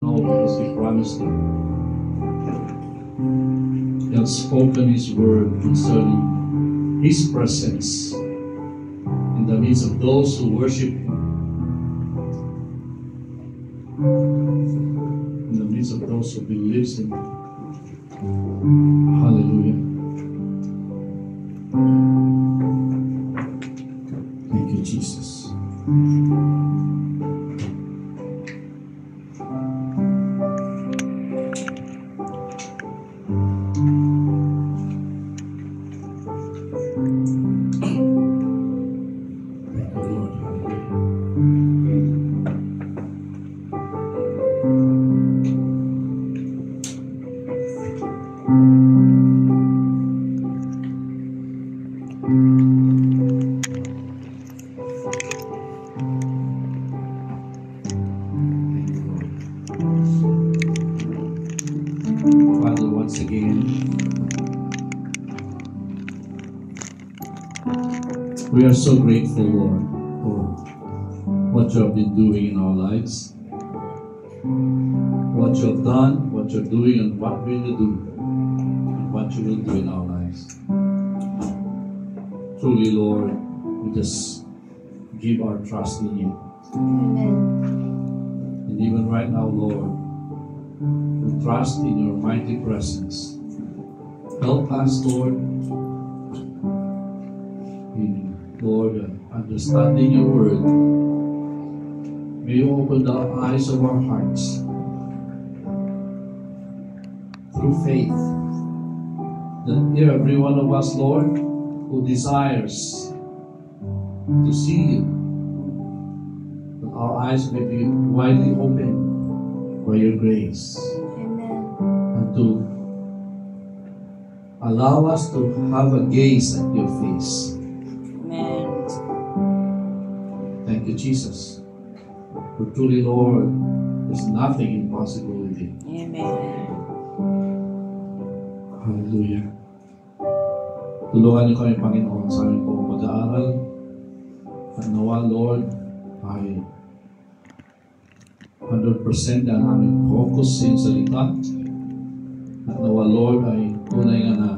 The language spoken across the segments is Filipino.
No, because He promised it. He has spoken His word concerning His presence in the midst of those who worship Him. In the midst of those who believes in Him. Hallelujah. Thank you, Jesus. We are so grateful, Lord, for what you have been doing in our lives, what you have done, what you're doing, and what will you do, and what you will do in our lives. Truly, Lord, we just give our trust in you. Amen. And even right now, Lord, we trust in your mighty presence. Help us, Lord, Lord, understanding your word. May you open the eyes of our hearts through faith, that every one of us, Lord, who desires to see you, that our eyes may be widely open by your grace. Amen. And to allow us to have a gaze at your face. Amen. Thank you, Jesus. For truly, Lord, there's nothing impossible with you. Amen. Hallelujah. Tulungan niyo kami, Panginoon, sa aming pong pag-aaral. At nawa, Lord, ay 100% ang aming focus sa iyong salita. At nawa, Lord, ay tunay nga na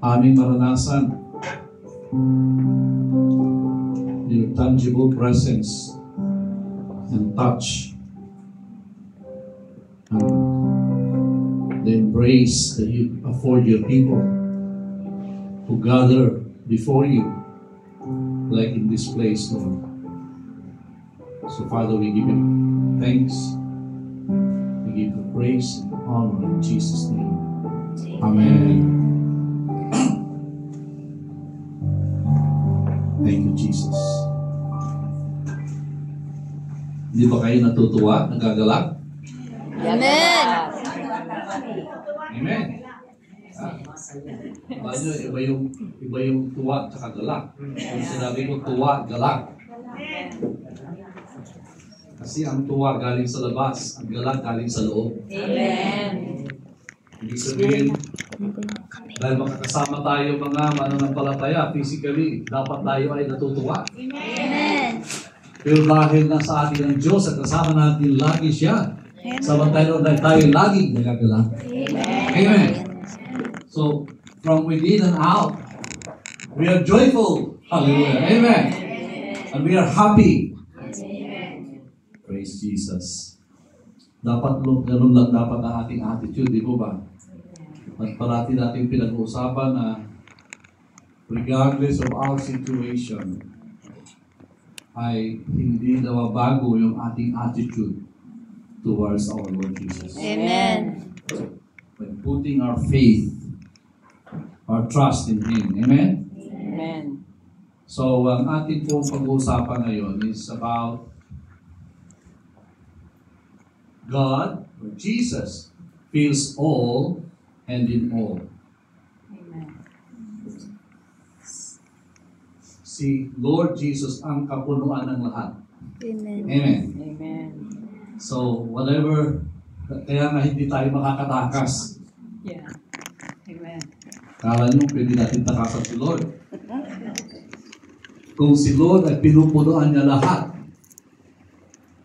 aming maranasan your tangible presence and touch and the embrace that you afford your people who gather before you, like in this place, Lord. So, Father, we give you thanks, we give you praise and honor in Jesus' name. Amen. Thank you, Jesus. Hindi ba kayo natutuwa, nagagalak? Amen. Amen. Iba yung tuwa at galak. Kung sinabi ko tuwa, galak. Kasi ang tuwa galing sa labas, ang galak galing sa loob. Amen. Ibig sabihin, dahil makakasama tayo mga mananampalataya, physically, dapat tayo ay natutuwa. Amen. Pero dahil nasa atin ang Diyos at kasama natin lagi siya, samantalang tayo laging nagagalak. Amen. So, from within and out, we are joyful. Hallelujah. Amen. And we are happy. Praise Jesus. Dapat ganun lang dapat ang ating attitude, di ba ba? At parati natin pinag-uusapan na regardless of our situation, ay hindi nababago yung ating attitude towards our Lord Jesus. Amen. By putting our faith, our trust in Him. Amen? Amen. So, ang ating pong pag-uusapan ngayon is about God, or Jesus, fills all and in all. Amen. Si Lord Jesus ang kapunuan ng lahat. Amen. Amen. Amen. So, whatever, kaya nga hindi tayo makakatakas. Yeah. Amen. Kala nyo, pwede natin takasan si Lord. Kung si Lord ay pinupunuan niya lahat,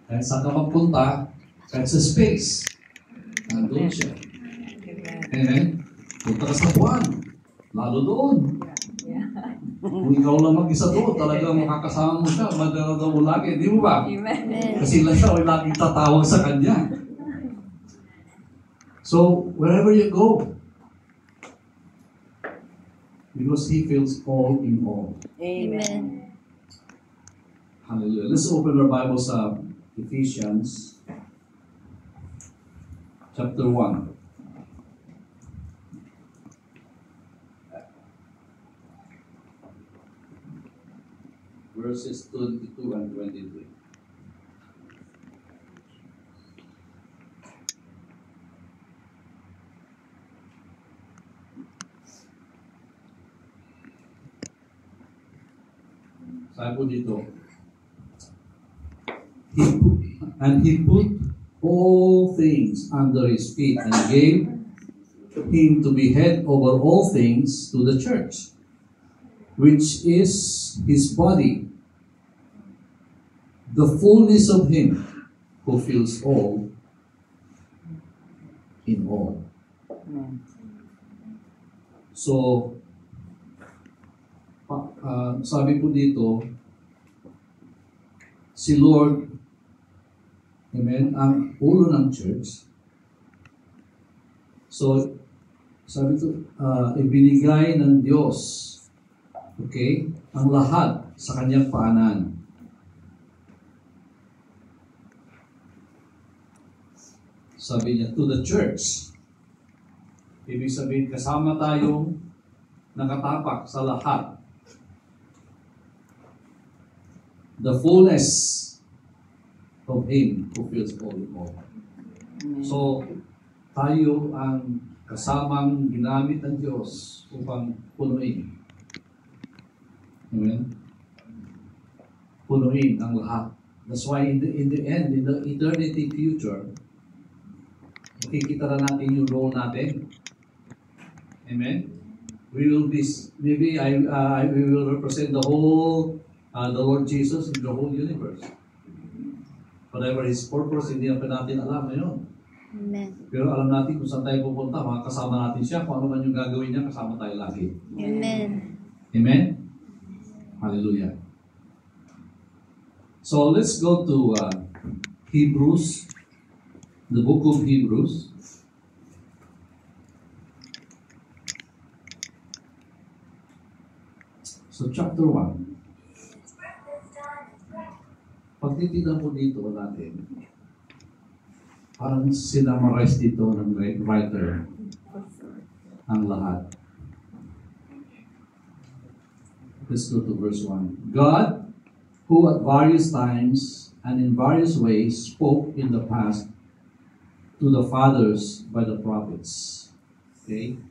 kaya saan ka magpunta, Kahit sa space, nandun siya. Amen. Amen? Punta ka sa buwan, lalo doon. Yeah. Kung ikaw lang mag-isa doon, talagang makakasama mo siya, madala mo lagi, di mo ba? Amen. Kasi lang siya ay laging tatawag sa kanya. So, wherever you go, because He feels all in all. Amen. Hallelujah. Let's open our Bible sa Ephesians chapter 1. Verses 22 and 23. Sabi po dito, He put all things under His feet and gave Him to be head over all things to the church, which is His body, the fullness of Him who fills all in all. Amen. So, sabi po dito, si Lord, amen, ang ulo ng church. So, sabi ko, ibinigay ng Diyos, okay, ang lahat sa kanyang paanan. Sabi niya, to the church. Ibig sabihin, kasama tayong nakatapak sa lahat. The fullness of Him who fills all in all. Amen. So, tayo ang kasamang ginamit ng Diyos upang punuin. Amen? Punuin ang lahat. That's why in the end, in the eternity future, makikita na natin yung role natin. Amen? We will be, maybe we will represent the whole, the Lord Jesus in the whole universe. Whatever His purpose, hindi natin alam ngayon. Amen. Pero alam natin kung saan tayo pupunta, makakasama natin siya. Kung ano man yung gagawin niya, kasama tayo lagi. Amen. Amen? Hallelujah. So let's go to Hebrews, the book of Hebrews. So chapter 1. Pag titignan po dito natin, parang sinamarize dito ng writer ang lahat. Let's go to verse 1. God, who at various times and in various ways spoke in the past to the fathers by the prophets. Okay?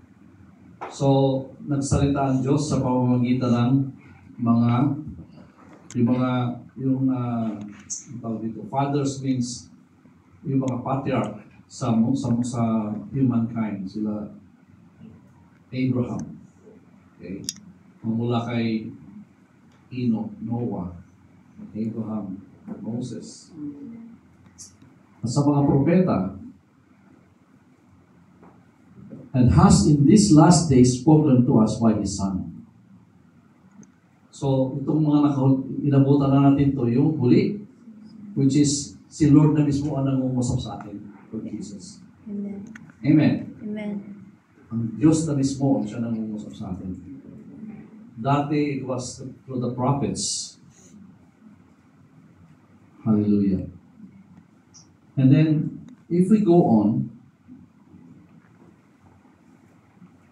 So, nagsalita ang Diyos sa pamamagitan ng tawag dito, fathers means yung mga patriarch sa humankind, sila Abraham. Okay? Mula kay Enoch, Noah, Abraham, Moses. At sa mga propeta, and has in this last day spoken to us by His Son. So, itong mga inabutan na natin to yung huli, which is si Lord na mismo ang nangungusap sa atin, Lord Jesus. Amen. Amen. Amen. Ang Diyos na mismo ang siya nangungusap sa atin. Dati, it was through the prophets. Hallelujah. And then, if we go on,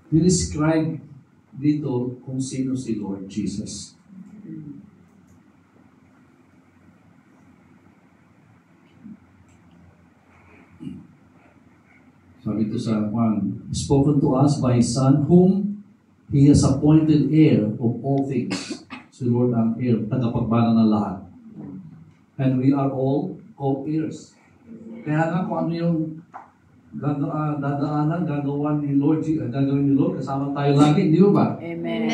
we describe dito kung sino si Lord Jesus. Sabi ito sa Juan, spoken to us by His Son, whom He has appointed heir of all things. Si Lord ang heir, tagapagbana ng lahat. And we are all co-heirs. Kaya nga kung ano yung dadaanan, gagawin ni Lord, kasama tayo lagi, di ba? Amen.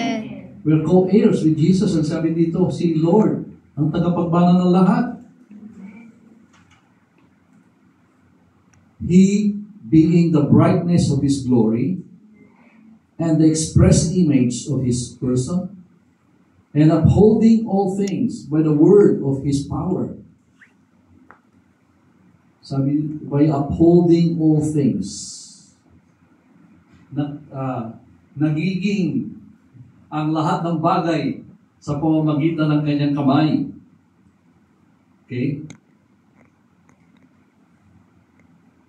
We're co-heirs with Jesus. Ang sabi dito, si Lord, ang tagapagbana ng lahat. He being the brightness of His glory and the express image of His person, and upholding all things by the word of His power. Sabi, by upholding all things. Nagiging ang lahat ng bagay sa pamamagitan ng kanyang kamay. Okay?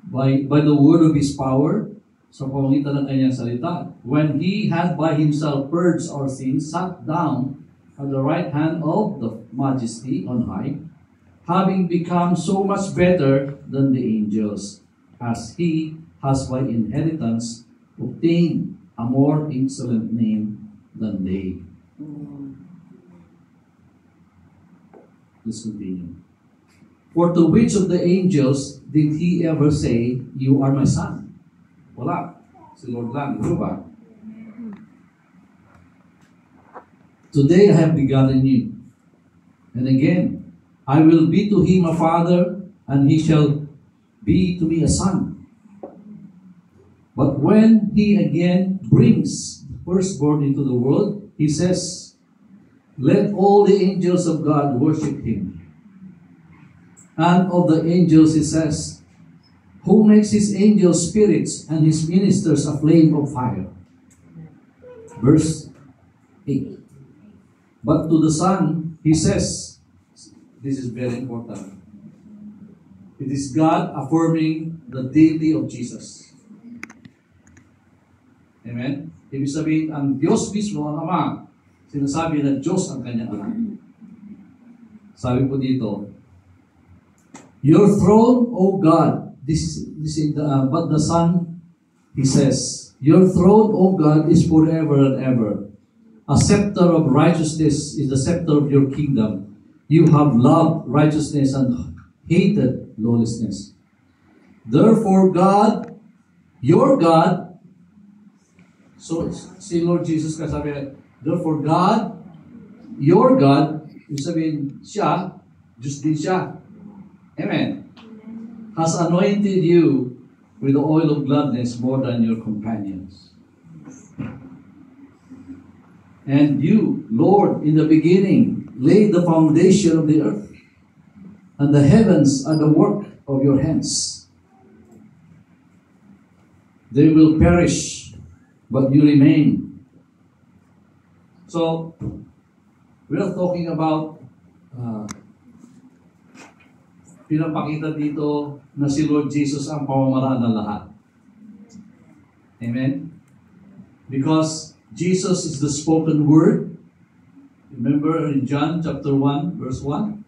By the word of His power, sa pamamagitan ng kanyang salita. When He had by Himself purged our sins, sat down at the right hand of the Majesty on high, having become so much better than the angels, as He has by inheritance obtained a more excellent name than they. Let's continue. For to which of the angels did He ever say, "You are my son"? Wala. Si Lord lang. Di ba? Today I have begotten you. And again, I will be to him a father, and he shall be to me a son. But when he again brings the firstborn into the world, he says, "Let all the angels of God worship him." And of the angels he says, "Who makes his angels spirits and his ministers a flame of fire?" Verse 8. But to the Son, he says, this is very important. It is God affirming the deity of Jesus. Amen? Ibig sabihin, ang Diyos mismo, ang Ama, sinasabi na Diyos ang kanyang anak. Sabi po dito, "Your throne, O God," but the Son, he says, "Your throne, O God, is forever and ever. A scepter of righteousness is the scepter of your kingdom. You have loved righteousness and hated lawlessness. Therefore, God, your God," so si Lord Jesus kasabi, "Therefore, God, your God," yung sabihin, siya, Diyos din siya. Amen. "Has anointed you with the oil of gladness more than your companions. And you, Lord, in the beginning, laid the foundation of the earth, and the heavens are the work of your hands. They will perish, but you remain." So, we are talking about pinapakita dito na si Lord Jesus ang pamamaraan ng lahat. Amen? Because Jesus is the spoken word. Remember in John chapter 1, verse 1?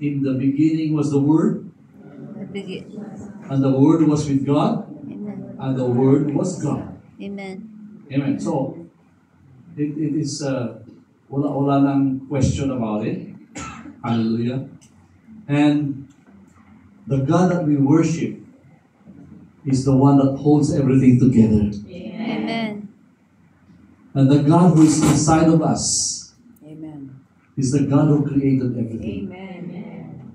In the beginning was the Word, and the Word was with God, Amen. and the Word was God. Amen. Amen. So, it is, wala nang question about it. Hallelujah. And the God that we worship is the one that holds everything together. Amen. And the God who is inside of us Amen. is the God who created everything. Amen.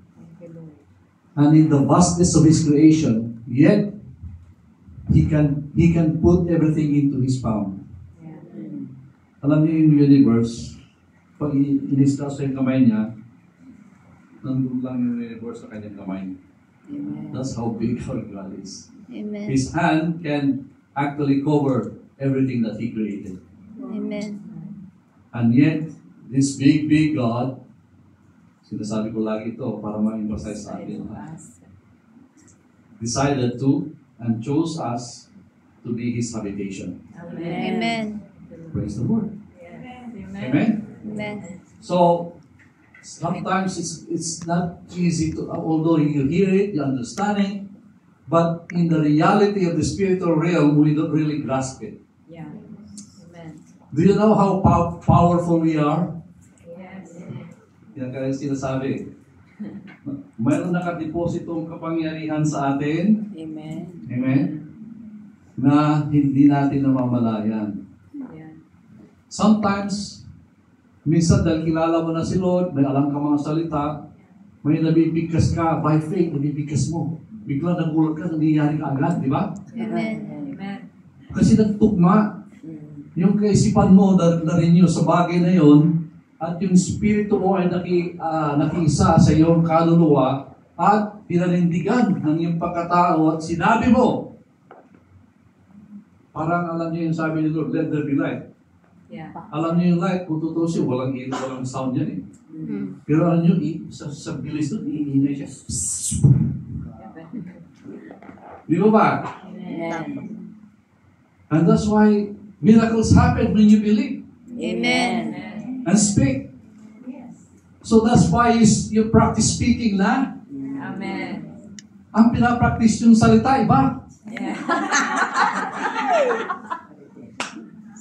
And in the vastness of His creation, yet He can put everything into His palm. Alam niyo yung universe, pag in-discuss yung kamay niya, nandun lang yung universe sa kanyang kamay. Amen. That's how big our God is. Amen. His hand can actually cover everything that He created. Amen. And yet, this big God, sinasabi ko lagi ito para ma-emphasize sa atin, decided to and chose us to be His habitation. Amen. Praise the Lord. Amen? Amen. So, sometimes it's not easy to, although you hear it, you understand it, but in the reality of the spiritual realm, we don't really grasp it. Yeah. Amen. Do you know how powerful we are? Yes. Yan kaya sinasabi. Mayroon nakadepositong kapangyarihan sa atin. Amen. Amen? Na hindi natin namamalayan. Yeah. Sometimes, minsan dahil kilala mo na si Lord, may alam ka mga salita, may nabibigkas ka, by faith, nabibigkas mo. bigla nagulat ka, nangyayari ka agad, di ba? Amen. Amen. Kasi nagtugma yung kaisipan mo na rin yun sa bagay na yun, at yung spirito mo ay nakiisa sa iyong kaluluwa at pinanindigan ng iyong pagkatao at sinabi mo, parang alam niyo yung sabi ni Lord, let there be light. Yeah. Alam niyo yung light, kung tutusin, walang sound yan eh. Mm. Pero alam niyo, sa bilis doon, iingay siya. Di ba ba? Amen. And that's why miracles happen when you believe Amen. and speak. So that's why you practice speaking na. Amen. Ang pinapractice yung salita, iba. Yeah.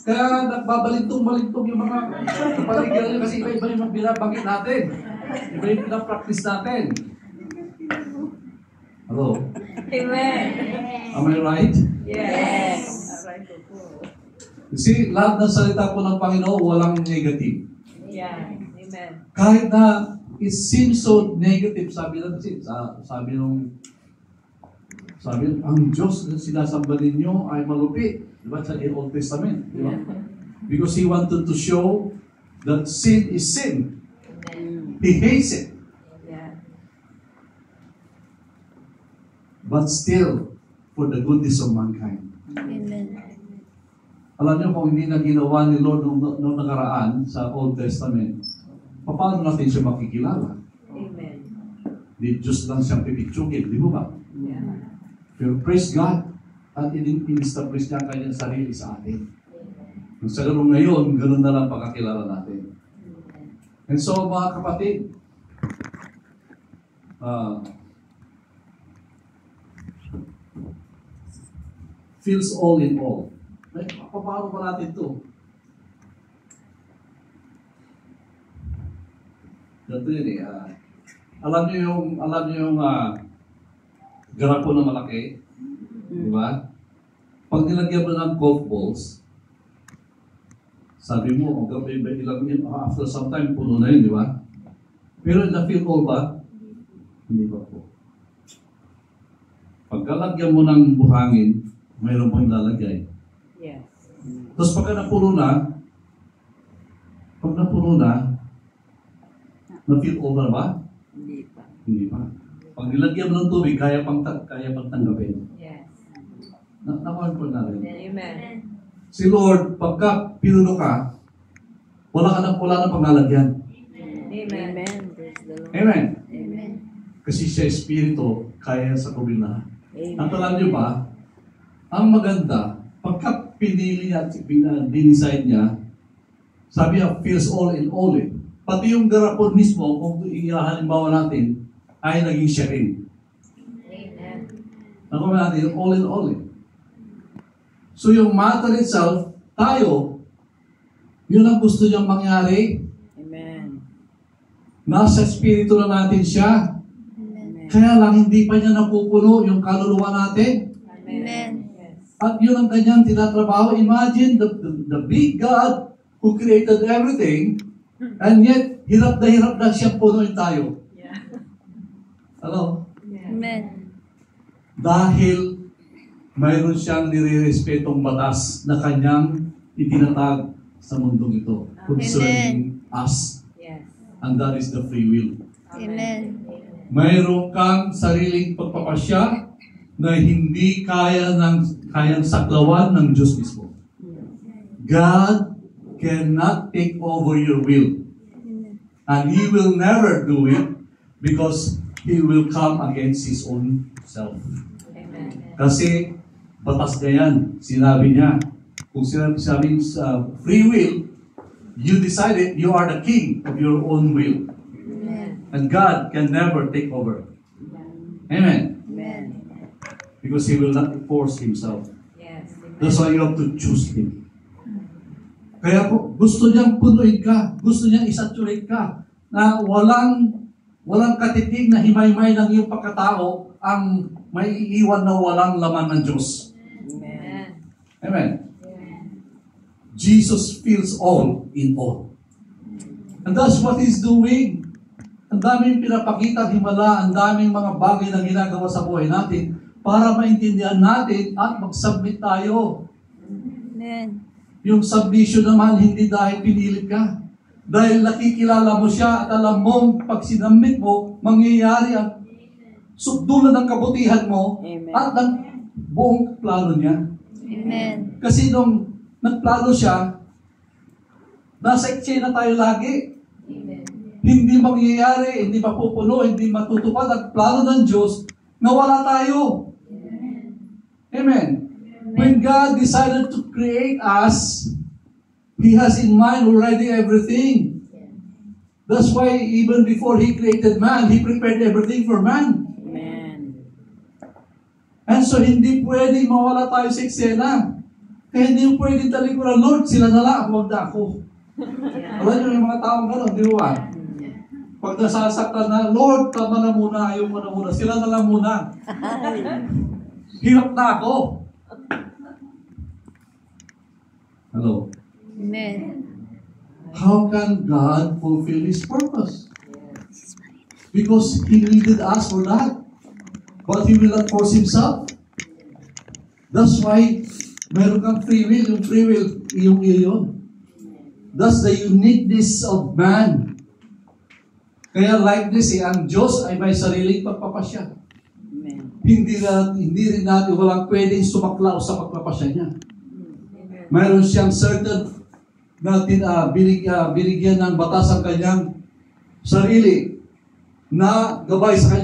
Kaya nagbabalintong-balintong yung mga kapaligiran nyo kasi iba-iba yung binabanggit natin. Iba yung pinapractice natin. Hello? Amen. Am I right? Yes. You see, lahat ng salita po ng Panginoon, walang negative. Yeah. Amen. Kahit na it seems so negative, sabi ang Diyos na sinasamba ninyo ay malupit. Diba? Sa Old Testament. Diba? Because He wanted to show that sin is sin. Amen. He hates it. Yeah. But still, for the goodness of mankind. Amen. Alam niyo kung hindi na ginawa ni Lord nung nakaraan sa Old Testament, paano natin siya makikilala? Amen. Di Diyos lang siyang pipitsugin, di ba? Yeah. Pero praise God, at in-establish niya kanyang sarili sa atin. Sa ganun ngayon, ganun na lang pagkakilala natin. And so, mga kapatid, feels all in all. Ay, paano ba natin ito? Ganito yun eh. Alam niyo yung garapo na malaki? Di ba? Pag nilagyan mo ng golf balls, sabi mo, ilang yun, after some time, puno na yun, di ba? Pero na-feel all ba? Hindi ba po? Pagkalagyan mo ng buhangin, mayroon mo yung lalagay. Yes. Tapos pagka napuno na, na-feel all na ba? Hindi pa. Hindi pa. Pag nilagyan mo ng tubig, kaya pang tanggapin. Yes. Nakuha po na rin. Amen. Si Lord, pagka pinuno ka, wala na panglalagyan. Amen. Amen. Amen. Kasi siya Espiritu, kaya sa kubil na. Amen. At alam niyo ba, ang maganda, pagka pinili niya at dinicide niya, sabi niya, feels all in all eh. Pati yung garapon mismo, kung halimbawa natin, ay naging siya rin. Amen. Nakuha natin, all in all eh. So yung matter itself, tayo, yun ang gusto niyang mangyari. Amen. Nasa espiritu na natin siya. Amen. Kaya lang hindi pa niya napupuno yung kaluluwa natin. Amen. Yes. At yun ang kanyang tinatrabaho. Imagine the big God who created everything, and yet hirap na siyang punuin tayo. Yeah. Hello? Amen. Dahil mayroon siyang nire-respetong batas na kanyang itinatag sa mundong ito concerning us. Yes. And that is the free will. Amen. Mayroon kang sariling pagpapasya na hindi kayang saklawan ng Diyos mismo. God cannot take over your will. And He will never do it because He will come against His own self. Amen. Kasi batas na yan. Sinabi niya. Kung sinabi sa free will, you decided you are the king of your own will. Amen. And God can never take over. Amen. Amen. Because He will not force Himself. Yes. Amen. That's why you have to choose Him. Kaya po, gusto niyang punuin ka. Gusto niyang isaturate ka. Na walang katitig na himay-may ng iyong pagkatao ang may iiwan na walang laman ng Diyos. Amen. Amen. Jesus feels all in all. And that's what He's doing. ang daming pinapakita himala, ang daming mga bagay na ginagawa sa buhay natin para maintindihan natin at mag-submit tayo. Amen. Yung submission naman, hindi dahil pinilit ka. Dahil nakikilala mo siya at alam mong pag sinamit mo, mangyayari ang subdulan ng kabutihan mo at ng buong plano niya. Amen. Kasi nung nagplano siya, nasa eksena tayo lagi. Hindi mangyayari, hindi mapupuno, hindi matutupad ang plano ng Diyos na wala tayo. Amen. When God decided to create us, He has in mind already everything. That's why even before He created man, He prepared everything for man. And so hindi pwede mawala tayo sa eksena. Kaya hindi pwede talikuran, Lord, sila na lang, huwag na ako. Alam niyo yung mga taong gano'n, di ba? Pag nasasaktan na, Lord, tama na muna, ayaw mo na muna, sila na lang muna. Hirap na ako. Hello? Amen. How can God fulfill His purpose? Because He needed us for that. But He will not force Himself. That's why meron kang free will. Yung free will, iyong yun. That's the uniqueness of man. Kaya like this, ang Diyos ay may sariling pagpapasya. Hindi rin natin walang pwedeng sumaklaw sa pagpapasya niya. Mayroon siyang certain natin binigyan ng batas ang kanyang sarili na gabay sa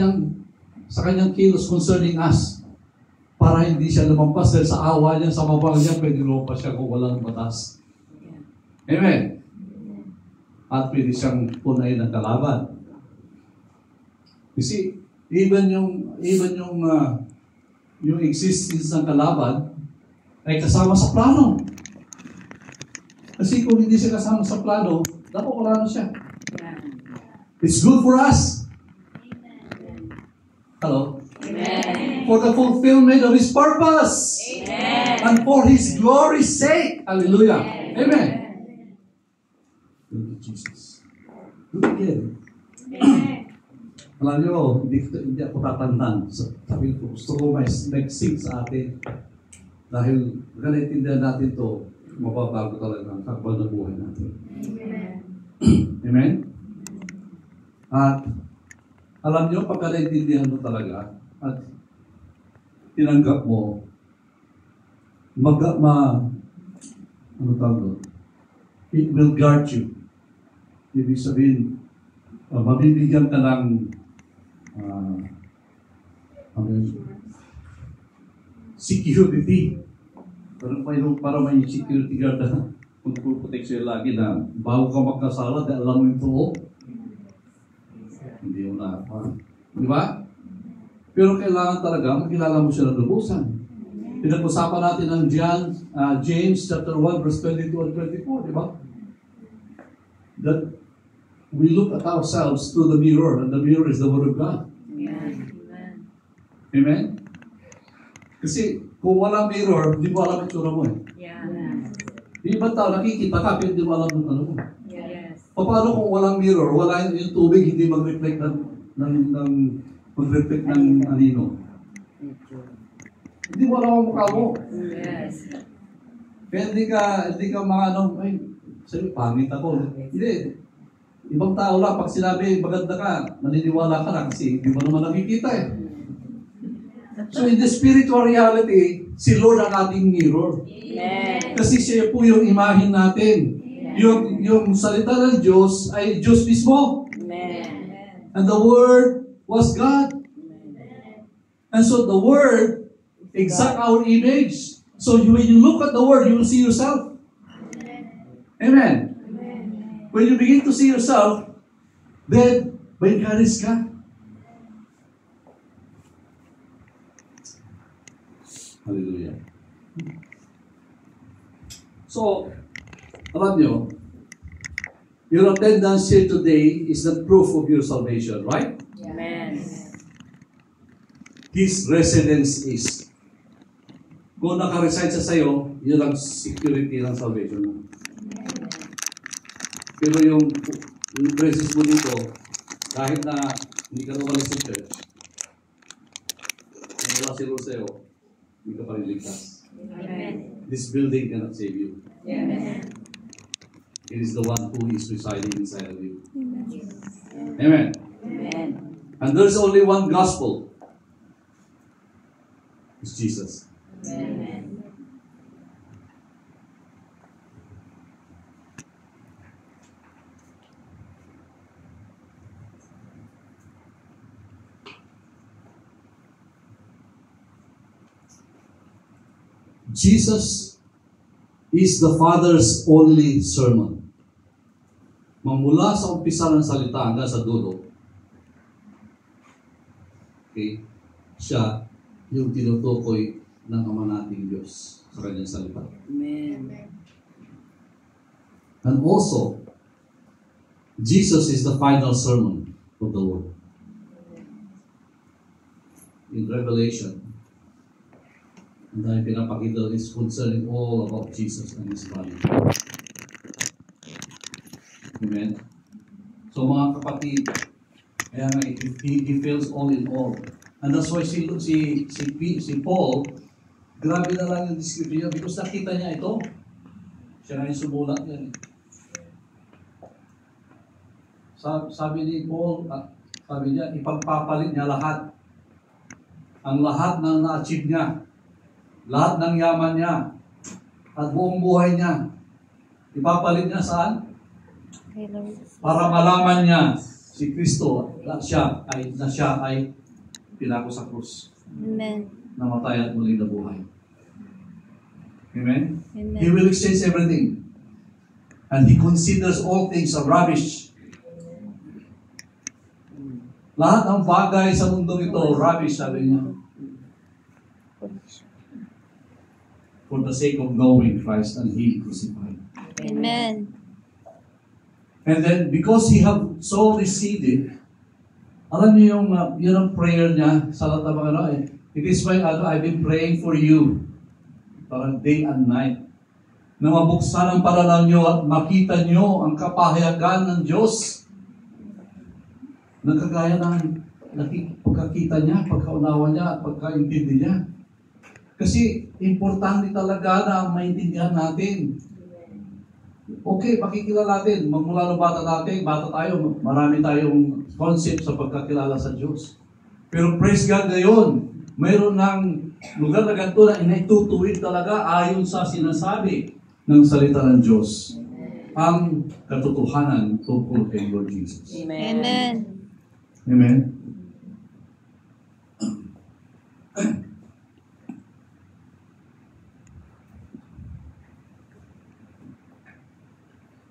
kanyang kilos concerning us para hindi siya lumampas dahil sa awa niya, sa mabang niya, pwede lumampas siya kung walang batas. Amen. At pwede siyang punayin ng kalaban. You see, even yung existence ng kalaban ay kasama sa plano. Kasi kung hindi siya kasama sa plano, dapat wala na siya. It's good for us. Hello? Amen. For the fulfillment of His purpose. Amen. And for His glory's sake. Hallelujah. Amen. Thank you, Jesus. Do it again. Alam niyo, hindi ako tatandaan. Sabi ko, gusto ko may nag-sing sa atin. Dahil ganaitindihan natin to, mababago talaga ang takbo ng buhay natin. Amen. Amen? At alam niyo, pagka naintindihan mo talaga at tinanggap mo, ano tawag doon? It will guard you. Ibig sabihin, mabibigyan ka ng security. Para may security guard na magpuprotect sa'yo lagi na bago ka magkasala, dahil alam mo yung totoo. Hindi mo na. Di ba? Pero kailangan talaga makilala mo siya ng lubusan. Pinag-usapan natin ang James chapter 1 verse 22 and 24, di ba? That we look at ourselves through the mirror, and the mirror is the Word of God. Amen. Amen? Kasi kung wala mirror, hindi mo alam yung tsura mo eh. Yeah. Yung ibang tao nakikita ka, pero hindi mo alam yung ano mo. Yes. Paano kung walang mirror, wala yung tubig, hindi mag-reflect mag-reflect ng anino? Hindi mo alam ang mukha mo. Yes. Kaya hindi ka mga ay, sabi, pangit ako. Hindi. Ibang tao lang, pag sinabi, maganda ka, maniniwala ka na kasi hindi mo naman nakikita eh. So in the spiritual reality, si Lord ang ating mirror. Amen. Kasi siya po yung imahin natin. Yung salita ng Diyos ay Diyos mismo. Amen. And the Word was God. And so the Word exact our image. So when you look at the Word, you will see yourself. Amen. When you begin to see yourself, then may encourage ka. Hallelujah. So, alam nyo, your attendance here today is the proof of your salvation, right? Amen. His residence is. Kung naka-reside sa sayo, yun ang security ng salvation mo. Pero yung presence mo dito, Kahit na hindi ka lumalik sa church, kung wala si Lord sa'yo, hindi ka pa rin ligtas. Amen. This building cannot save you. Amen. It is the one who is residing inside of you. Amen. Amen. And there's only one gospel. It's Jesus. Amen. Jesus is the Father's only sermon. Mamula sa umpisa ng salita hanggang sa dulo. Okay? Siya yung tinutukoy ng Ama nating Diyos sa kanyang salita. Amen. And also, Jesus is the final sermon of the Lord. In Revelation, ang dahil pinapakita is concerning all about Jesus and His body. Amen? So mga kapatid, kaya nga, he feels all in all. And that's why si Paul, grabe na lang yung description niya because nakita niya ito. Siya na yung sumulat yan. Sabi ni Paul, sabi niya, ipagpapalit niya lahat. Ang lahat ng na-achieve niya. Lahat ng yaman niya at buong buhay niya, ipapalit niya saan? Para malaman niya si Kristo na siya ay pinako sa krus. Amen. Namatay at muli na buhay. Amen? Amen. He will exchange everything. And He considers all things a rubbish. Lahat ng bagay sa mundo ito, rubbish, sabi niya. For the sake of knowing Christ and He crucified. Amen. And then, because He have so received it, alam niyo yung, yun ang prayer niya sa lahat ng mga ano eh. It is why I've been praying for you, parang day and night, na mabuksan ang pananaw niyo at makita niyo ang kapahayagan ng Diyos. Nagkagaya ng pagkakita niya, pagkaunawa niya, at pagkaintindi niya. Kasi importante talaga na maintindihan natin. Okay, makikilala natin. Magmula ng bata tayo, marami tayong concept sa pagkakilala sa Diyos. Pero praise God ngayon, mayroon ng lugar na ganito na inaitutuwid talaga ayon sa sinasabi ng salita ng Diyos. Ang katotohanan tungkol kay Lord Jesus. Amen. Amen. Amen?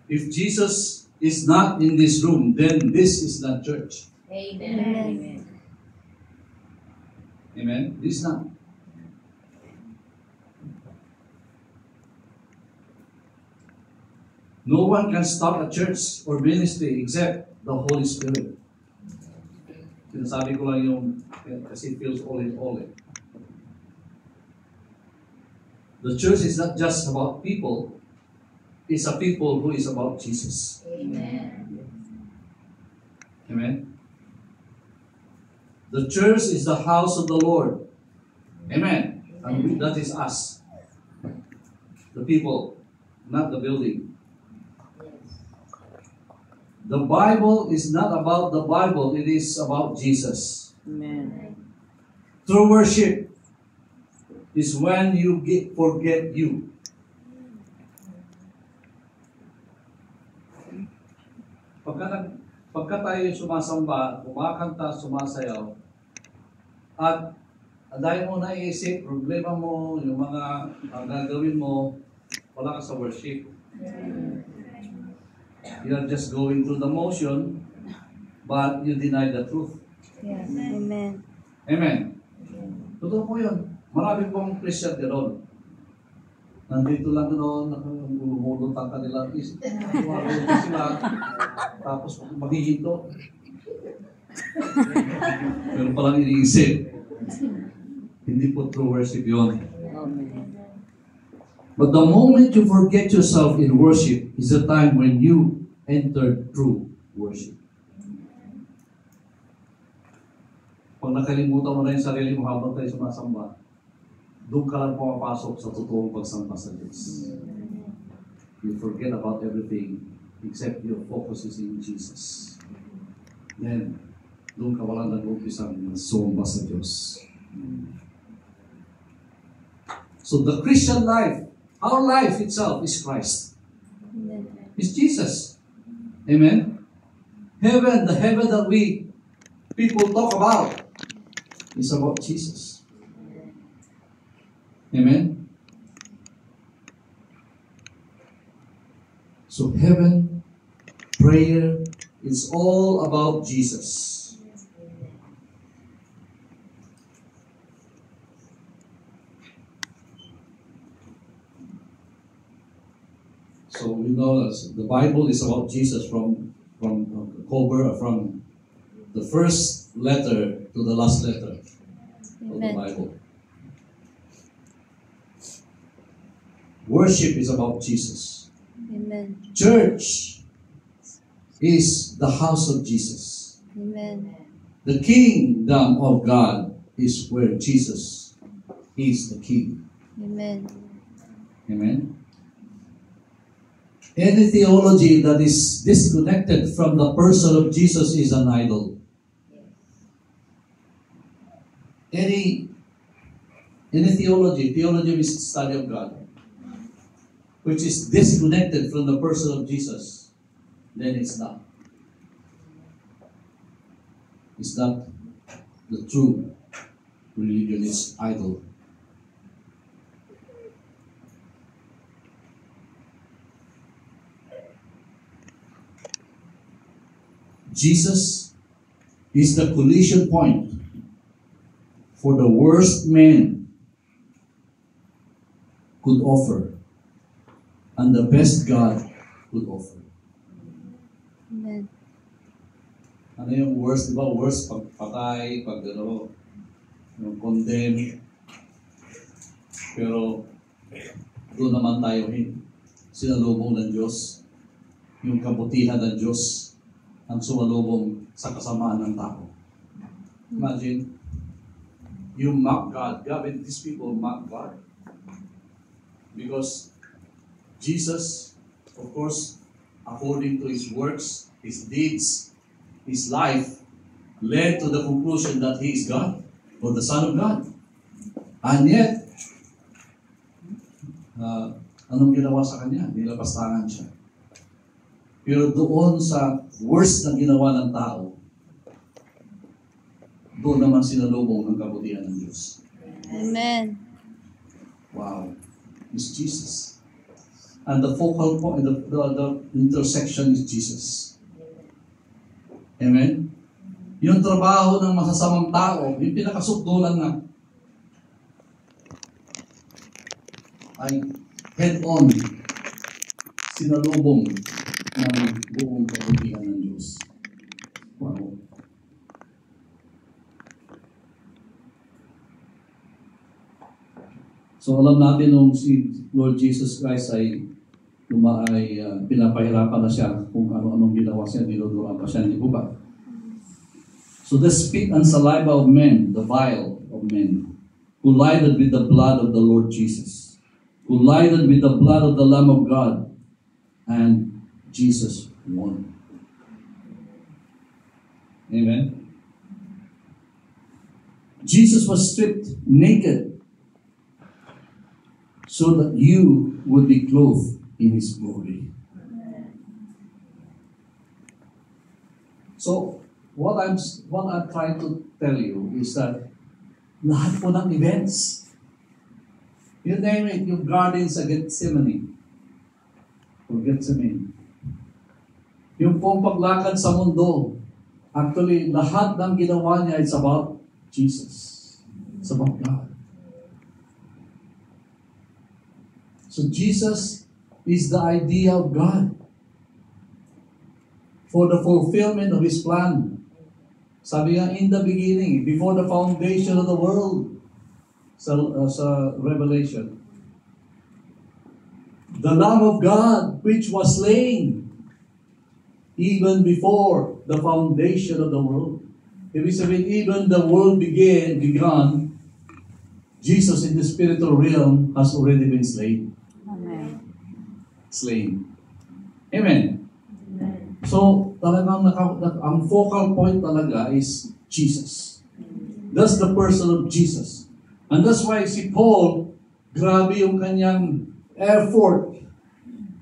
If Jesus is not in this room, then this is not church. Amen. Amen? This is not. No one can start a church or ministry except the Holy Spirit. Sinasabi ko lang yung kasi it feels all in all. The church is not just about people. It's a people who is about Jesus. Amen. Amen? The church is the house of the Lord. Amen. And that is us. The people, not the building. The Bible is not about the Bible, it is about Jesus. Amen. True worship is when you forget you. Pagka tayo sumasamba, kumakanta, sumasayaw, at dahil mo naisip, problema mo, yung mga gagawin mo, wala ka sa worship. You are just going through the motion, but you deny the truth. Yes. Amen. Amen. Totoo po yun. Marami pong Christian gano'n. Nandito lang doon, nakagulong ang kanilang isip. Sila, tapos maghihinto. Pero palang iniisip. Hindi po true worship yun. But the moment you forget yourself in worship is the time when you enter true worship. Pag nakalimutan mo na yung sarili mo habang tayo sumasamba, doon ka lang pumapasok sa totoong pagsamba sa Diyos. You forget about everything except your focus is in Jesus. Then, doon ka walang nag-umpisang sumamba sa Diyos. So the Christian life, our life itself is Christ. It's Jesus. Amen? Heaven, the heaven that people talk about, is about Jesus. Amen? So heaven, prayer, it's all about Jesus. So we know that the Bible is about Jesus from the first letter to the last letter of the Bible. Worship is about Jesus. Amen. Church is the house of Jesus. Amen. The kingdom of God is where Jesus is the king. Amen. Amen. Any theology that is disconnected from the person of Jesus is an idol. Any theology is the study of God, which is disconnected from the person of Jesus, then it's not. It's not the true religion, it's idol. Jesus is the collision point for the worst man could offer and the best God could offer. Amen. Ano yung worst, di ba? Worst, pagpatay, yung condemn. Pero doon naman tayo sinalubong ng Diyos. Yung kabutihan ng Diyos ang sumalubong sa kasamaan ng tao. Imagine, you mock God. These people mock God. Because Jesus, of course, according to His works, His deeds, His life, led to the conclusion that He is God, or the Son of God. And yet, anong ginawa sa Kanya? Nilapastangan siya. Pero doon sa worst na ginawa ng tao, doon naman sinalubong ng kabutihan ng Diyos. Amen. Wow. It's Jesus. And the focal point, the intersection is Jesus. Amen? Yung trabaho ng masasamang tao, yung pinakasukdulan na ay head-on sinalubong ng buong kabutihan ng Diyos. Wow. So alam natin nung si Lord Jesus Christ ay pinapahirapan na siya kung ano-anong ginawa siya, niluduran pa siya, hindi po ba? So the spit and saliva of men, the bile of men, collided with the blood of the Lord Jesus, collided with the blood of the Lamb of God, and Jesus won. Amen. Jesus was stripped naked so that you would be clothed in His glory. So, what I'm trying to tell you is that lahat po ng events, you name it, yung garden sa Gethsemane, yung pong paglakad sa mundo, actually, lahat ng ginawa niya, it's about Jesus. It's about God. So Jesus is the idea of God for the fulfillment of His plan. Sabi nga, in the beginning, before the foundation of the world, sa Revelation, the Lamb of God, which was slain even before the foundation of the world. Ibig sabihin, even the world began, Jesus in the spiritual realm has already been slain. Amen. Slain. Amen. So, talagang ang focal point talaga is Jesus. That's the person of Jesus. And that's why si Paul, grabe yung kanyang effort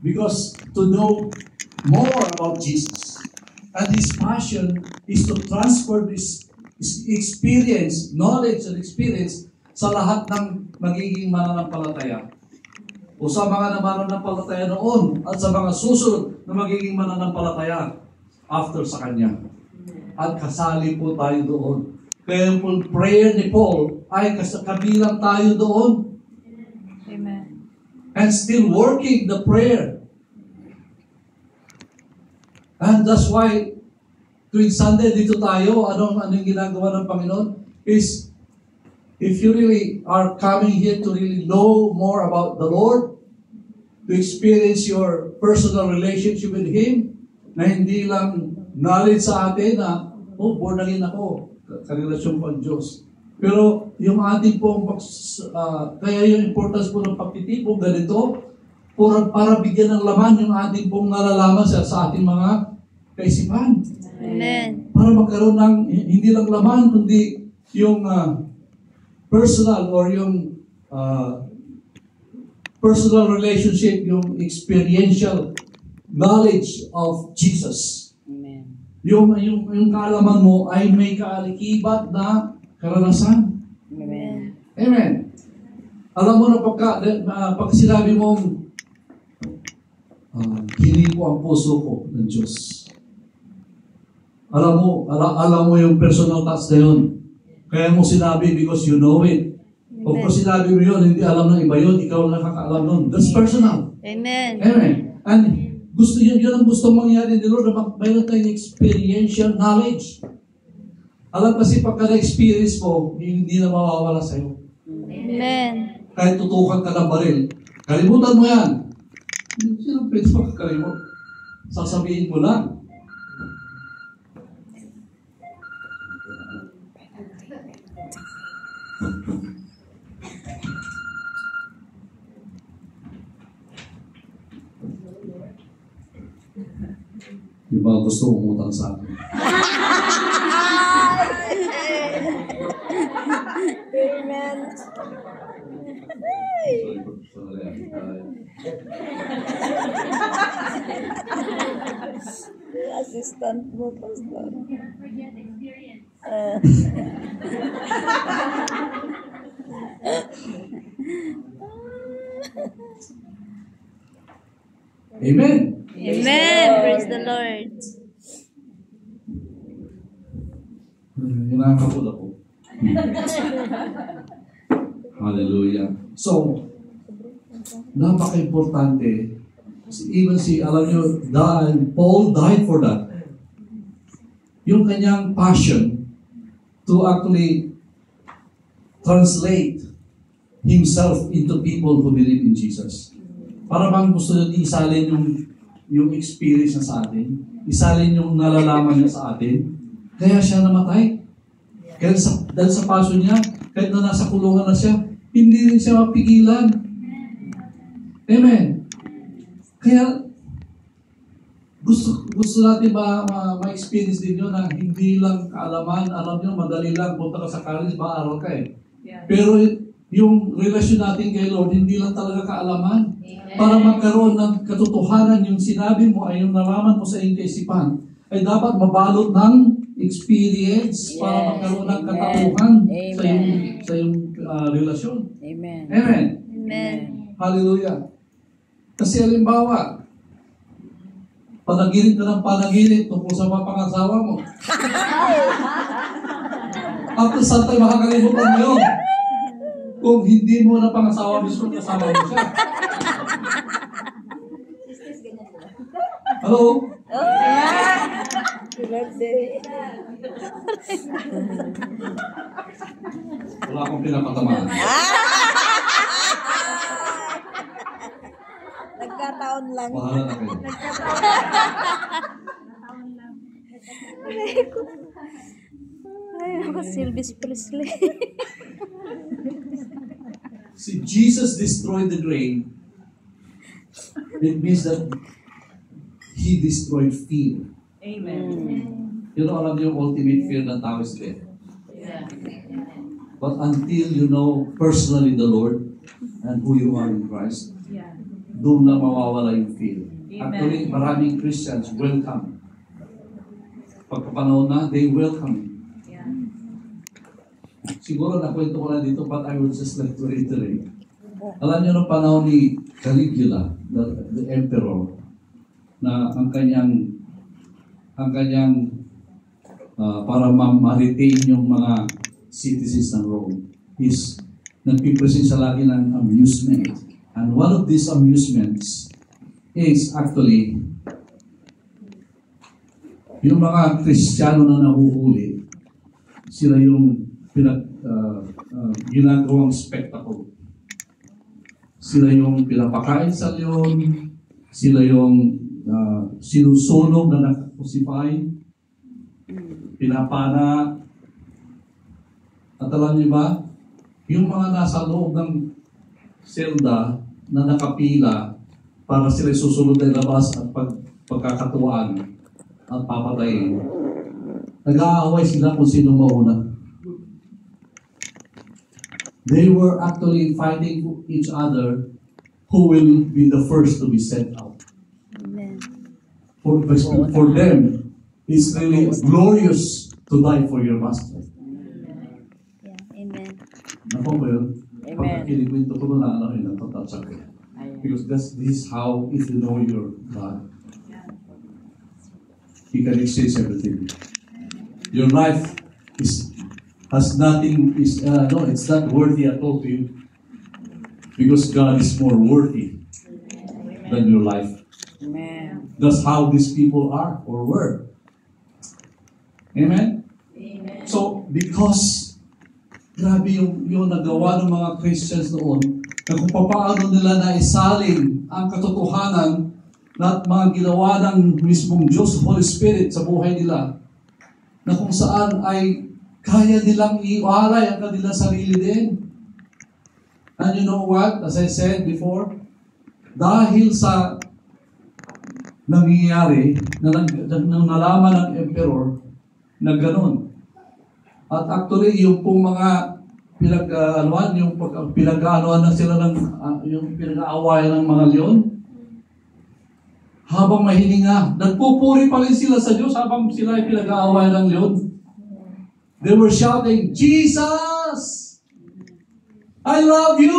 because to know more about Jesus. And his passion is to transfer this experience, knowledge and experience sa lahat ng magiging mananampalataya. O sa mga mananampalataya noon at sa mga susunod na magiging mananampalataya after sa kanya. At kasali po tayo doon. Kaya yung prayer ni Paul ay kabilang tayo doon. Amen. And still working the prayer. And that's why tuwing Sunday dito tayo, anong ginagawa ng Panginoon is if you really are coming here to really know more about the Lord, to experience your personal relationship with Him, na hindi lang knowledge sa atin na, born again ako, karelasyon po ang Diyos. Pero yung ating pong, kaya yung importance po ng pagtitipon, ganito, para bigyan ng laman yung ating pong nalalaman sa ating mga kaisipan. Amen. Para magkaroon ng, hindi lang laman, kundi yung personal or yung personal relationship, yung experiential knowledge of Jesus. Amen. Yung kaalaman mo ay may kaalikibat na karanasan. Amen. Amen. Alam mo na pag sinabi mong hini ko ang puso ko ng Diyos. Alam mo yung personal touch na yun. Kaya mo sinabi because you know it. O kung sinabi mo yun, hindi alam ng iba yun, ikaw lang nakakaalam nun. That's personal. Amen. Amen. And yun ang gusto mangyari ni Lord na mayroon tayong experiential knowledge. Alam kasi pagka na-experience mo, hindi na mawawala sa'yo. Amen. Kahit tutukan ka ng baril, kalimutan mo yan. Sino pwede makakalimut? Sasabihin mo lang. Yung mga gusto umutang sa akin. Amen. Assistant mo, Pastor. Amen. Amen. Praise the Lord. Hinakapul ako. Hallelujah. So, napaka-importante. Even alam nyo, Paul died for that. Yung kanyang passion to actually translate himself into people who believe in Jesus. Para bang gusto niya isalin yung experience niya sa atin, isalin yung nalalaman niya sa atin, kaya siya namatay. Kaya dahil sa passion niya, kahit na nasa kulungan na siya, hindi rin siya mapigilan. Amen. Kaya, gusto natin ma-experience din yun na hindi lang kaalaman, alam nyo, madali lang, punta ka sa college, maaral ka eh. Yeah. Pero yung relasyon natin kay Lord, hindi lang talaga kaalaman. Amen. Para magkaroon ng katotohanan, yung sinabi mo ay yung nalaman mo sa iyong kaisipan, ay dapat mabalot ng experience para magkaroon ng katauhan sa iyong relasyon. Amen. Amen. Amen. Hallelujah. Kasi halimbawa, panaginip ka ng panaginip tungkol sa mapangasawa mo. After some time, makakalimutan mo yun. Kung hindi mo na pangasawa mismo, kasama mo siya. Hello? Wala akong pinapatamaan. Nagkataon lang. Bahala na kayo. Ay, ako si Elvis Presley. See, Jesus destroyed the grave. It means that He destroyed fear. Amen. You know, alam niyo yung ultimate fear ng tao is death. Yeah. But until you know personally the Lord and who you are in Christ, Yeah. doon na mawawala yung fear. Amen. Actually, maraming Christians welcome. Pagkapanahon na, they welcome you. Yeah. Siguro nakwento ko na dito, but I would just like to reiterate. Alam niyo nung panahon ni Caligula, the emperor, na ang kanyang para ma-retain yung mga citizens ng Rome is nagpipresent siya lagi ng amusement. And one of these amusements is actually yung mga Kristiyano na nahuhuli, sila yung ginagawang spectacle. Sila yung pinapakain sa leon, sila yung sinusunog na nakakusify, pinapana. At alam niyo ba, yung mga nasa loob ng selda na nakapila para sila susunod na labas at pagkakatuwaan at papatayin, nag-aaway sila kung sino mauna. They were actually fighting each other who will be the first to be sent out. Amen. For them, it's really glorious to die for your master. Yeah. Amen. Nako ba yun? Amen. Pagkakilikwento ko na yun, natatouch ako. Because this is how, if you know your God, He can exchange everything. Your life has nothing, it's not worthy at all to you. Because God is more worthy than your life. Amen. That's how these people are or were. Amen? Amen. So, because grabe yung nagawa ng mga Christians noon, na kung paano nila naisalin ang katotohanan na mga ginawa ng mismong Diyos, Holy Spirit sa buhay nila, na kung saan ay kaya nilang iwaray ang kanilang sarili din. And you know what? As I said before, dahil sa nangyayari na nalaman ng emperor na gano'n. At actually, yung pong mga pinag-aanoan na sila ng yung pinag-aawayan ng mga leon, habang mahininga, nagpupuri pa rin sila sa Diyos habang sila ay pinag-aawayan ng leon. They were shouting, Jesus! I love you!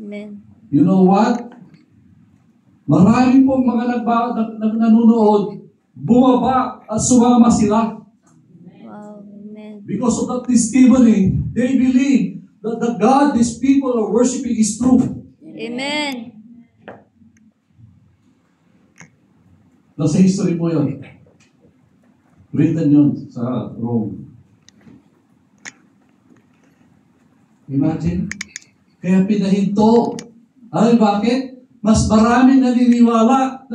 Amen. You know what? Marami pong mga nanonood, bumaba at sumama sila. Wow. Amen. Because of that testimony, they believe that the God these people are worshiping is true. Amen. Nasa history po yun. Written yun sa Rome. Imagine? Kaya pinahinto. Ay, bakit? Mas marami naniniwala.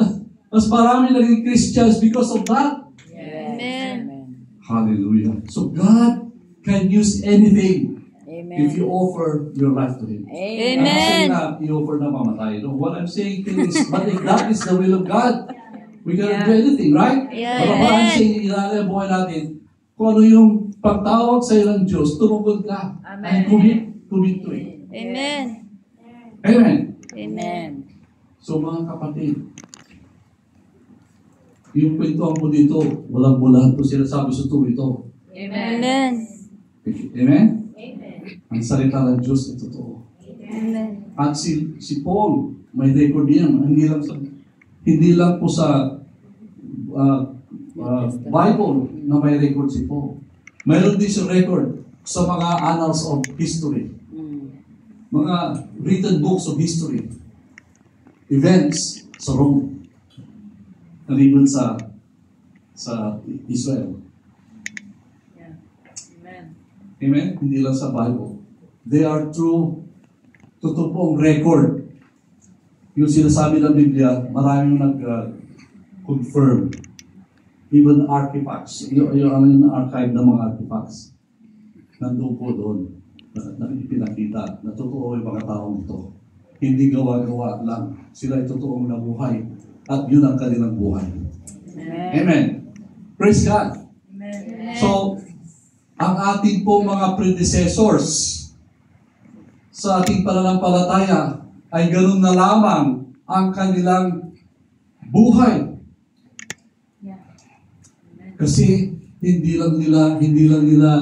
Mas marami naging Christians because of that. Amen. Hallelujah. So God can use anything Amen. if you offer your life to Him. Amen. I'm not saying Amen. na i-offer na mamatay. No, what I'm saying to you is, but if that is the will of God, we cannot do anything, right? Yeah, Pero parang amen. saying, ilalim ang buhay natin, kung ano yung pagtawag sa iyo ng Diyos, tumugod ka. And commit to it. Amen. Amen. Amen. So mga kapatid, yung kwentuhan mo dito, walang bulahan to sinasabi sa tuwi ito. Amen. Amen? Ang salita ng Diyos ay totoo. Amen. At si Paul, may record yan. Hindi lang po sa Bible na may record si Paul. Mayroon din siyang record sa mga annals of history. Mga written books of history. Events sa Rome. Naliban sa Israel. Yeah. Amen. Amen? Hindi lang sa Bible. They are true, totoo pong record. Yung sinasabi ng Biblia, maraming nag-confirm. even artifacts, yung archive ng mga artifacts, nandun po doon, na ipinakita na totoo yung mga taong ito. Hindi gawa-gawa lang. Sila ay totoong nabuhay. At yun ang kanilang buhay. Amen. Praise God. So, ang ating po mga predecessors sa ating pananampalataya ay ganun na lamang ang kanilang buhay. Kasi hindi lang nila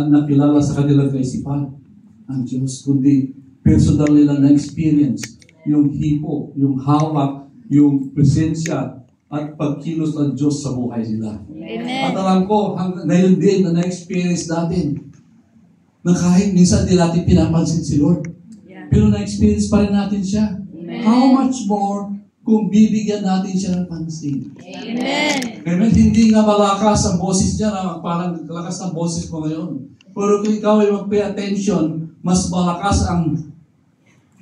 nakilala sa kanilang kaisipan ang Diyos, kundi personal nila na experience yung hipo, yung hawak, yung presensya at pagkilos ng Diyos sa buhay nila. Amen. At alam ko, ngayon din na na-experience natin na kahit minsan di natin pinapansin si Lord, pero na-experience pa rin natin siya. How much more kung bibigyan natin siya ng pansin? Amen. Amen. Hindi nga malakas ang boses niya, na parang lakas ang boses mo ngayon. Pero kung ikaw ay mag-pay attention, mas malakas ang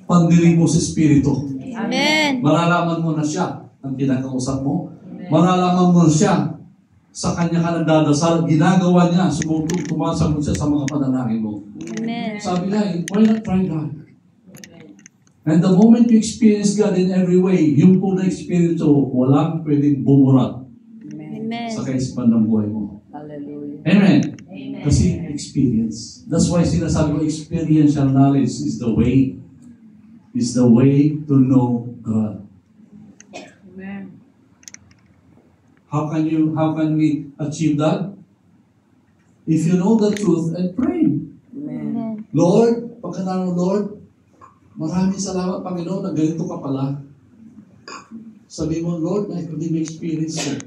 pandinig mo sa Espiritu. Amen. Malalaman mo na siya ang kinakausap mo. Malalaman mo na siya sa kanya ka nagdadasal. Ginagawa niya, tumasagot siya sa mga panalangin mo. Amen. Sabi niya, why not try God? And the moment you experience God in every way, yung po na-experience mo, walang pwedeng bumurat Amen. sa kaisipan ng buhay mo. Hallelujah. Amen. Kasi experience. That's why sinasabi ko, experiential knowledge is the way. Is the way to know God. Amen. How can we achieve that? If you know the truth and pray. Amen. Lord, pagkatapos Lord, maraming salamat Panginoon na ganito ka pala. Sabi mo, Lord, hindi mo experience it.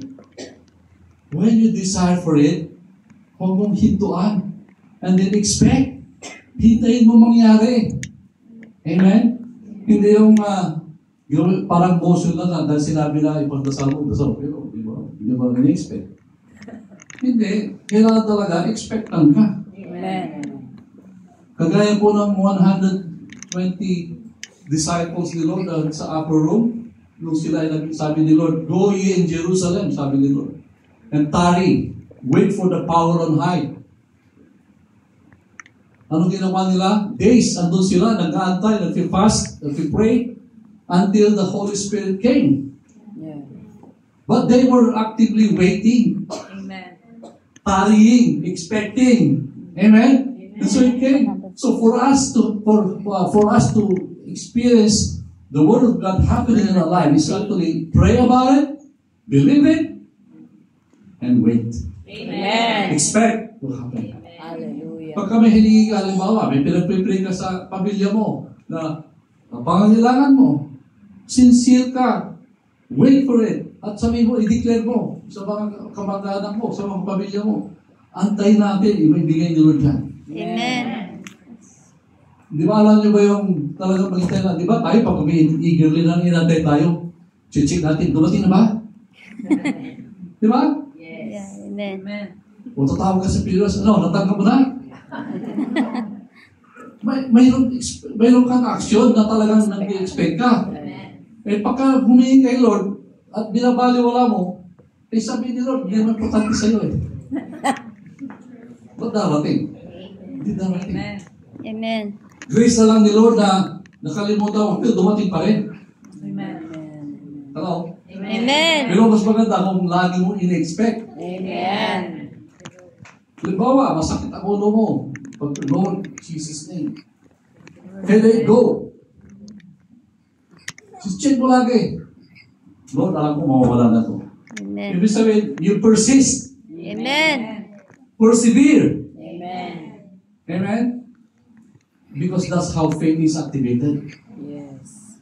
When you desire for it, huwag mong hintuan. And then expect. Hintayin mo mangyari. Amen? Hindi yung parang motion lang dahil sinabi na ipagdasal mo, pero hindi mo na-expect. Hindi. Kailangan talaga, expectant ka. Amen. Kagaya po ng 120 disciples ni Lord sa upper room, nung sila ay sabi ni Lord, go ye in Jerusalem, sabi ni Lord, and tarry, wait for the power on high. Anong ginawa nila? Days, andun sila, nag-aantay, nag-fast, nag-pray, until the Holy Spirit came. Yeah. But they were actively waiting, Amen. tarrying, expecting. Amen? And so it came. So for us to experience the Word of God happening in our life is actually pray about it, believe it, and wait. Amen. Expect will happen. Hallelujah. Pag kami hiningi ka, halimbawa, may pinag-pray ka sa pamilya mo na ang pangangailangan mo, sincere ka, wait for it, at sabi mo, i-declare mo sa mga kamag-anak mo, sa mga pamilya mo, antayin natin, ibigay ni Lord yan. Amen. Di ba alam niyo ba yung talagang magintay na, di ba tayo pag eagerly lang inantay tayo, check natin, dumating na ba? Di ba? Yeah. Amen. Amen. O tatawag ka sa Pilos, natanggap mo na? Mayroon kang aksyon na talagang nag-expect ka. Eh pagka humingi kay Lord at binabaliwala mo, eh sabi ni Lord, hindi naman importante sa'yo eh. Ba't darating? Hindi darating. Amen. Amen. Grace na lang ni Lord na nakalimutan mo, pero dumating pa rin. Amen. Hello? Amen. Pero mas maganda kung lagi mo in-expect. Amen. Halimbawa, masakit ang ulo mo. Pag Lord, Jesus' name. Headache, go. Just check mo lagi. Lord, alam ko mawawala na to. Amen. Ibig sabihin, you persist. Amen. Persevere. Amen. Amen? Because that's how faith is activated. Yes.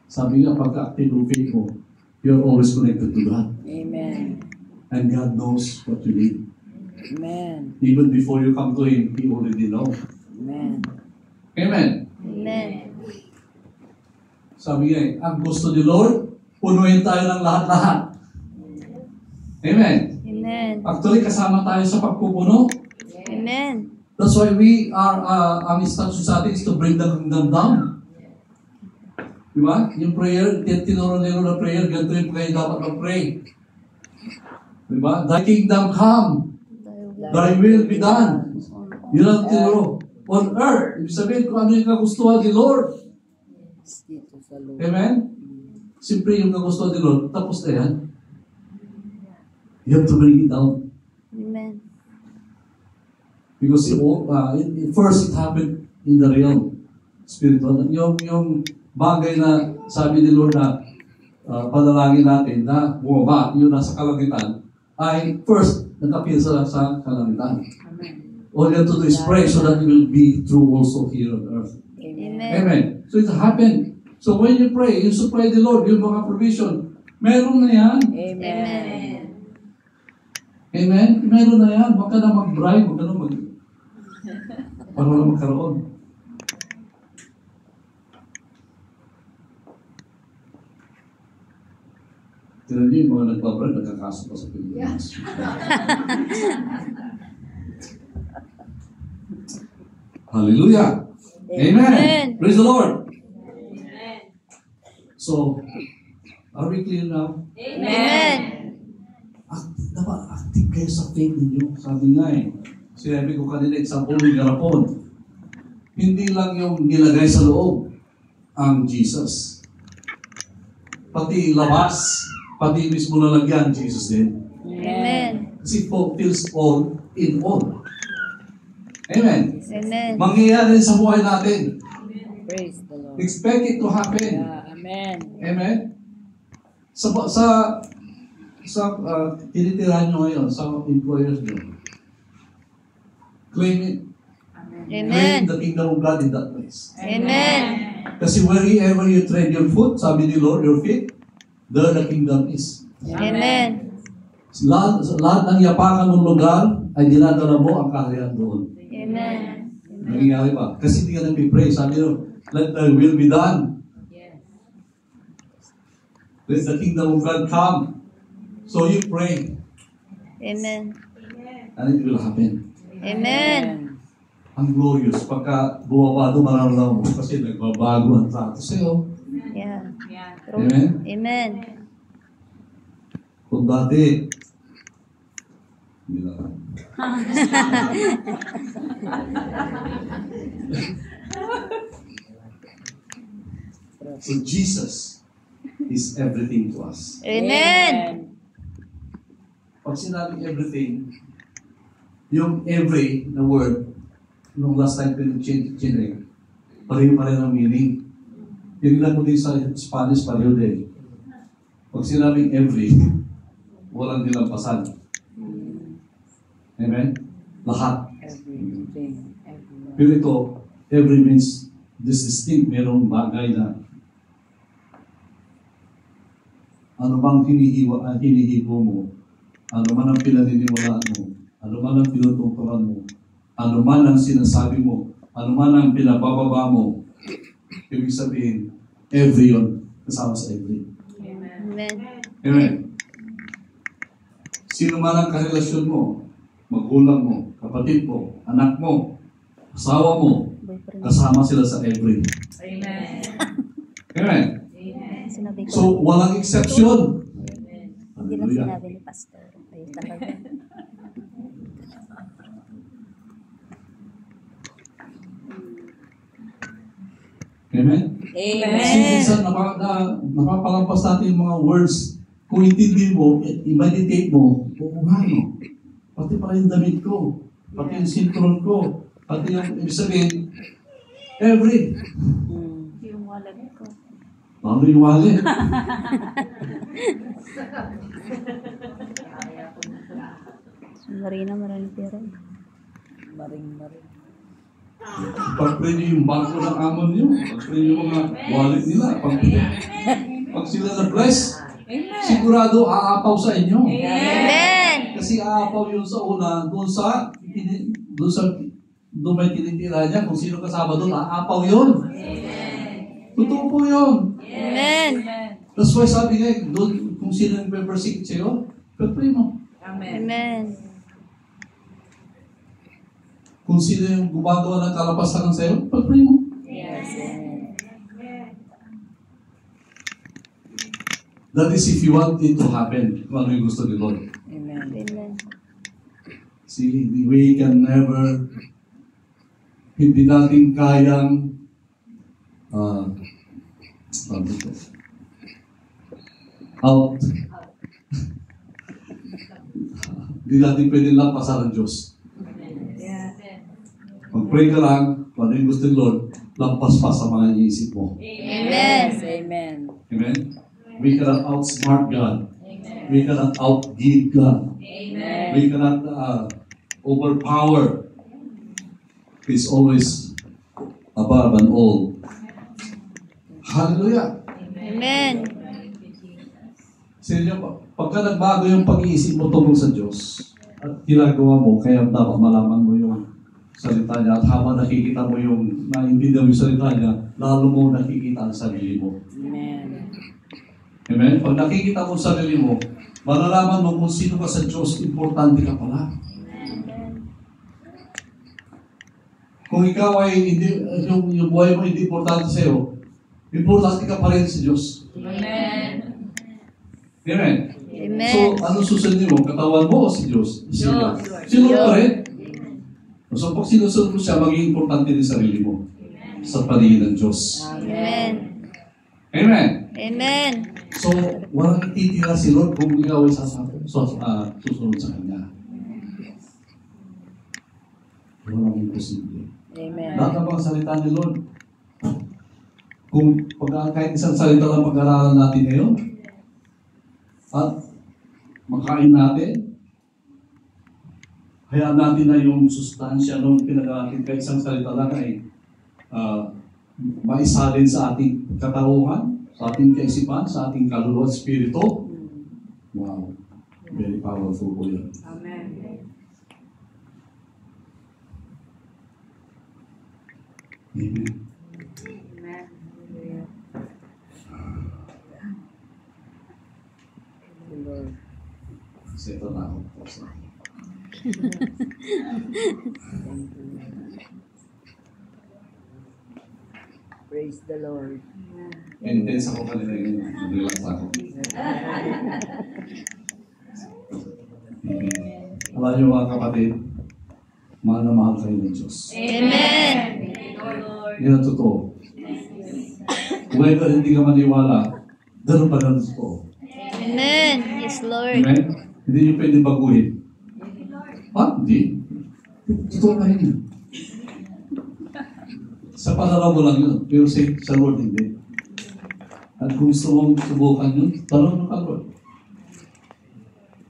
Sabi nga, pagka-active yung faith mo, you're always connected to God. Amen. And God knows what you need. Amen. Even before you come to Him, He already knows. Amen. Amen? Amen. Sabi nga, ang gusto ni Lord, punuin tayo ng lahat-lahat. Amen? Amen. Actually, kasama tayo sa pagpupuno. Amen. That's why we are, ang instruction sa atin is to bring the kingdom down. Diba? Yung prayer, tinuro nila na prayer, ganito yung kayo dapat mag-pray. Diba? Thy kingdom come, thy will be done. Yun ang tinuro. On earth, ibig sabihin kung ano yung kagustuhan ni Lord. Dito sa lupa. Amen? Siyempre yung kagustuhan ni Lord, tapos na yan. You have to bring it down. Amen. Because first it happened in the realm. Spiritual. Yung bagay na sabi ni Lord na panalangin natin na bumaba, yun nasa kalangitan, ay first nag-appear sa kalangitan. All you have to do is pray so that it will be true also here on earth. Amen. Amen. So it happened. So when you pray, you supply the Lord, yung mga provision. Meron na yan. Amen. Amen? Meron na yan. Huwag ka na mag-bribe, huwag ka na para wala magkaroon. Tignan niyo yung mga nagpa-bribe, nagkakaso pa sa Pilipinas. Hallelujah! Amen. Amen. Praise the Lord! So, are we clear now? Amen. Dapat active kayo sa faith ninyo. Sabi nga sinabi ko kanina, example ng garapon. Hindi lang yung nilagay sa loob ang Jesus. Pati labas, pati mismo lalagyan, Jesus din. Amen. Kasi fulfills all in all. Amen. Amen. Mangyayari sa buhay natin. Praise the Lord. Expect it to happen. Yeah, amen. Amen. Sa tinitirahan nyo ngayon, sa employers nyo, claim it. Claim Amen. the kingdom of God in that place. Amen. Kasi wherever you tread your foot, sabi ni Lord, your feet, there the kingdom is. Amen. Lahat ng yapakan ng lugar ay dinadala mo ang kaharian doon. Amen. Nangyayari pa. Kasi hindi ka nag-pray. Sabi nyo, let thy will be done. Let the kingdom of God come. So you pray, Amen. and it will happen. Amen. Ang glorious. Pagka bumaba doon, mararamdaman mo kasi nagbabago ang trato sa'yo. Yeah. Amen? Amen. Kung dati, hindi na lang. So Jesus is everything to us. Amen. Pag sinabing everything, yung every na word, nung last time pinag-change, pareho pa rin ang meaning. Tingnan mo din sa Spanish, pareho din. Pag sinabing every, walang nilampasan. Amen? Lahat. Everything. Everyone. Pero ito, every means this distinct, merong bagay na ano bang hinihibo mo, ano man ang pinaniniwalaan mo, ano man ang pinutungturan mo, ano man ang sinasabi mo, ano man ang pinabababa mo, ibig sabihin, every yun, kasama sa every. Amen. Amen. Sino man ang karelasyon mo, magulang mo, kapatid mo, anak mo, asawa mo, Boyfriend. kasama sila sa every. Amen. Sinabi ko. So, walang exception. Hindi lang Hallelujah. sinabi ni Pastor. Ayun talaga. Amen? Amen. Kasi minsan napapalampas natin yung mga words. Kung intindi mo, i-meditate mo, oo nga no. Pati pala yung damit ko, pati yung sintron ko, pati yung ibig sabihin, every. Yung wallet ko. Paano yung wallet? Marina, maraming pera. Maring. Pag-pray niyo yung bangko ng amon niyo, pag-pray niyo yung mga wallet nila, pag sila na-bless, sigurado aapaw sa inyo. Amen. Kasi aapaw yun sa una, doon may tinitira niya, kung sino kasama doon, aapaw yun. Totoo po yun. Amen. That's why sabi nga, doon, kung sino yung membership sa'yo, pag-pray mo. Amen. Kung sino yung gumagawa ng kalapasan sa'yo, pag-pray mo. That is if you want it to happen, kung ano yung gusto ni Lord. Amen. Amen. See, we can never, hindi natin kayang, out. Hindi natin pwede lang pasaran Diyos. Mag-pray ka lang, kung ano yung gusto ni Lord, lampas pa sa mga iniisip mo. Amen. Amen. Amen? We cannot outsmart God. We cannot outgive God. We cannot overpower. He's always above and all. Hallelujah! Amen. Sa inyo, pagka nagbago yung pag-iisip mo tungkol sa Diyos, at ginagawa mo, kaya dapat malaman mo yung salita niya, at habang nakikita mo yung naintindihan mo yung salita niya, lalo mo nakikita ang sarili mo. Amen. Amen? Pag nakikita mo ang sarili mo, malalaman mo kung sino ka sa Diyos, importante ka pala. Kung ikaw ay hindi, yung buhay mo hindi importante sa iyo, importante ka pa rin sa Diyos. Amen. Amen? Amen. So, ano susunod mo? Katawan mo o si Diyos? Sino? Sino pa rin? So, pag sinusunod mo siya, maging importante din sarili mo sa paningin ng Diyos. Amen. Amen? Amen. So, walang ititira si Lord kung ikaw ay susunod sa Kanya. Walang imposible. Amen. Lahat ng mga salita ni Lord. Kung kahit isang salita lang pag-aralan natin ngayon, at makain natin, hayaan natin na yung sustansya nung pinag-aatin kahit isang salita lang ay maisalin sa ating katauhan, sa ating kaisipan, sa ating kaluluwa, espiritu. Wow. Very powerful po yun. Amen. Amen. Lord. Kasi ito na ako. Praise the Lord. Intense ako kanina yun. Relax ako. Alam niyo mga kapatid, mahal na mahal kayo ng Diyos. Amen. Yan ang totoo. Kung hindi ka maniwala, ganun pa ganun totoo. Amen. Yes, Lord. Amen? Hindi nyo pwede baguhin. Hindi. Totoo na rin yun. Sa panaraw mo lang yun, pero sa Lord hindi. At kung gusto mong subukan yun, tanong mo ka Lord.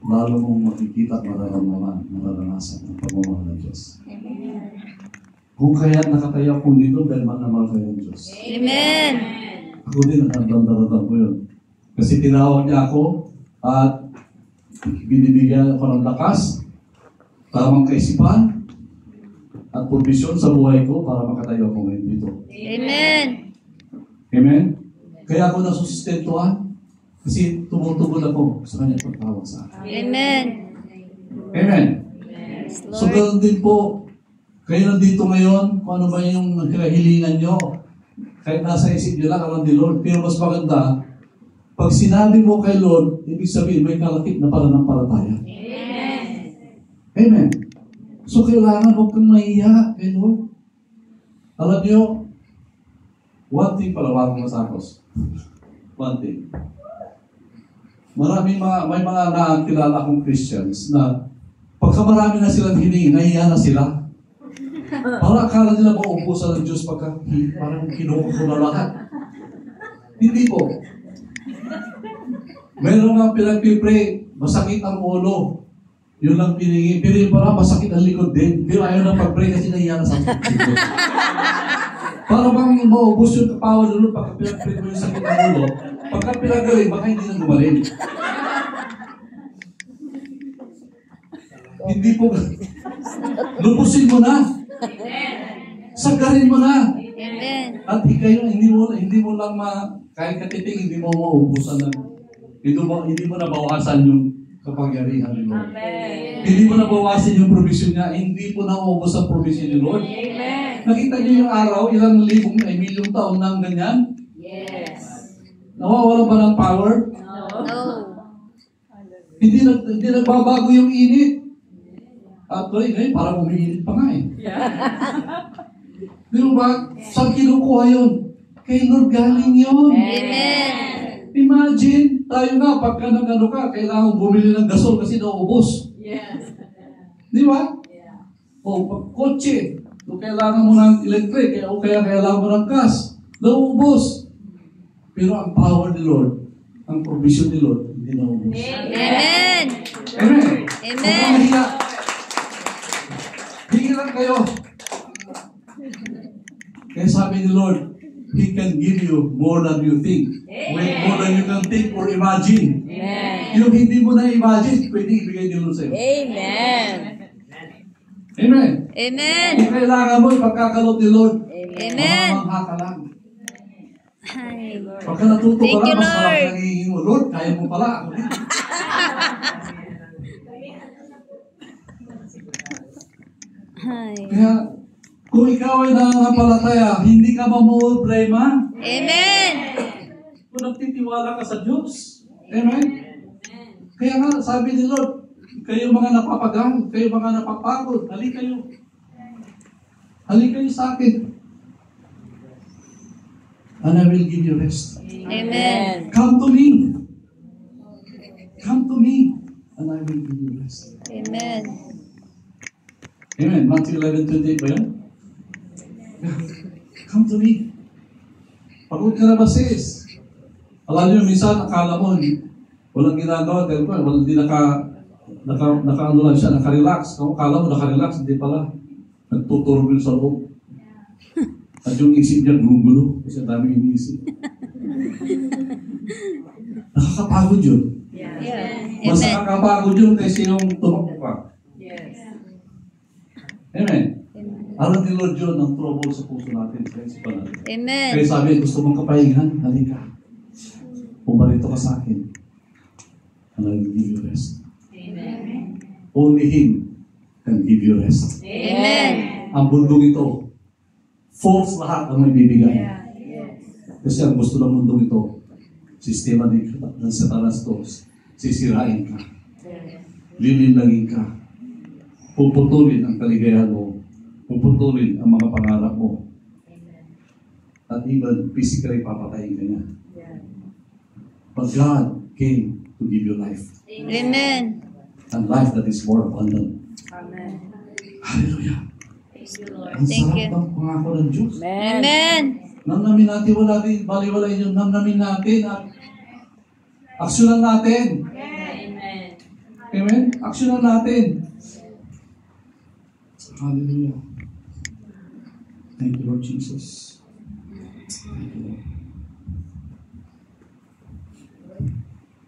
Lalo mong makikita at mararanasan ang pagmamahal ng Diyos. Kung kaya nakataya ko dito dahil manamahal kayo ng Diyos. Amen. Ako din nakadamdaradam ko yun. Kasi tinawag niya ako at binibigyan ako ng lakas, tamang kaisipan, at provisyon sa buhay ko para makatayo ako ngayon dito. Amen. Amen? Kaya ako nasusistentuhan kasi tumutugod ako sa kanyang pagtawag sa akin. Amen. Amen? Yes, So, Lord. ganoon din po, kayo nandito ngayon, kung ano ba yung kahilingan nyo, kahit nasa isip nyo lang, alam ni Lord, pero mas maganda, pag sinabi mo kay Lord, ibig sabihin, may kalakip na pananampalataya. Amen. Amen. So, kailangan huwag kang mahiya kay Lord. Alam nyo, one thing pala, wag masakos. One thing. May mga nakakilala akong Christians na pagka marami na silang hiningi, nahiya na sila. Parang akala nila mauubusan ng Diyos pagka parang kinuha ko na lahat. Hindi po. Meron nga pinagpipray, masakit ang ulo. Yun lang piningi. Pero yung parang masakit ang likod din. Pero ayaw na pag-pray kasi nahiya na sa likod. Para bang maubos yung kapawa doon pagka pinag-pray mo yung sakit ang ulo. Pagka pinag-pray, baka hindi na gumaling. Hindi po. Lubusin mo na. Sagarin mo na. Amen. At ikayo, hindi mo lang kahit katiting, hindi mo mauubusan ng, hindi mo nabawasan yung kapangyarihan ni Lord. Amen. Hindi mo nabawasan yung provision niya, hindi po naubos ang provision ni Lord. Amen. Nakita niyo yung araw, ilang milyong taon nang ganyan? Yes. Nawawala ba ng power? No. No. Hindi nagbabago yung init. Actually, ngayon parang umiinit pa nga eh. Di ba? Saan kinukuha yun? Kay Lord galing yun. Amen. Imagine, tayo nga, pagka nag-ano ka, kailangan bumili ng gasol kasi naubos. Di ba? O, pag kotse, kung kailangan mo ng electric, o kaya kailangan mo ng gas, naubos. Pero ang power ni Lord, ang provision ni Lord, hindi naubos. Amen. Amen. Amen. Hingi lang kayo. Kaya sabi ni Lord, He can give you more than you think. More than you can think or imagine. Yung hindi mo na-imagine, pwede ibigay ni Lord sa'yo. Amen. Amen. Amen. Kung kailangan mo, ipagkakalot ni Lord. Amen. Mamamangha ka lang. Ay. Pagka natuto Thank ka lang, you, mas marami Lord. nangihingi mo. Lord, kaya mo pala. Ako din. Ay. Kaya, kung ikaw ay nananampalataya, hindi ka problema. Amen. Kung nagtitiwala ka sa Diyos. Amen? Kaya nga, sabi ni Lord, kayo mga napapagal, kayo mga napapagod, halika kayo. Halika kayo sa akin. And I will give you rest. Amen. Come to me. Come to me. And I will give you rest. Amen. Amen. Matthew 11:28 ba yan? Come to me. Pagod ka na ba, sis? Alam niyo, minsan akala mo, walang ginagawa, pero walang di naka-ano lang siya, naka-relax. Kung akala mo naka-relax, hindi pala. Nagtuturbil sa loob. At yung isip niya, gulo-gulo. Kasi ang dami iniisip. Nakakapagod yun. Yeah. Mas Amen. nakakapagod yun kasi yung tumakbo ka. Amen. Alam ni Lord yun ang trouble sa puso natin, sa isipan natin. Amen. Kaya sabi, gusto mong kapahingan, halika. Pumarito ka sa akin. And I will give you rest. Amen. Only Him can give you rest. Amen. Ang bundong ito, false lahat ang may bibigay. Kasi ang gusto ng mundong ito, sistema ng Satanas to, sisirain ka. Lilinlangin ka. Puputulin ang kaligayahan mo. Puputulin ang mga pangarap mo. At even physically papatayin ka niya. But God came to give you life. Amen. And life that is more abundant. Amen. Hallelujah. Ang Thank sarap you. ng pangako ng Diyos. Amen. Namnamin natin, wala din, baliwalay yun. Namnamin natin at aksyonan natin. Amen? Aksyonan natin. Hallelujah. Thank you, Lord Jesus. Thank you, Lord.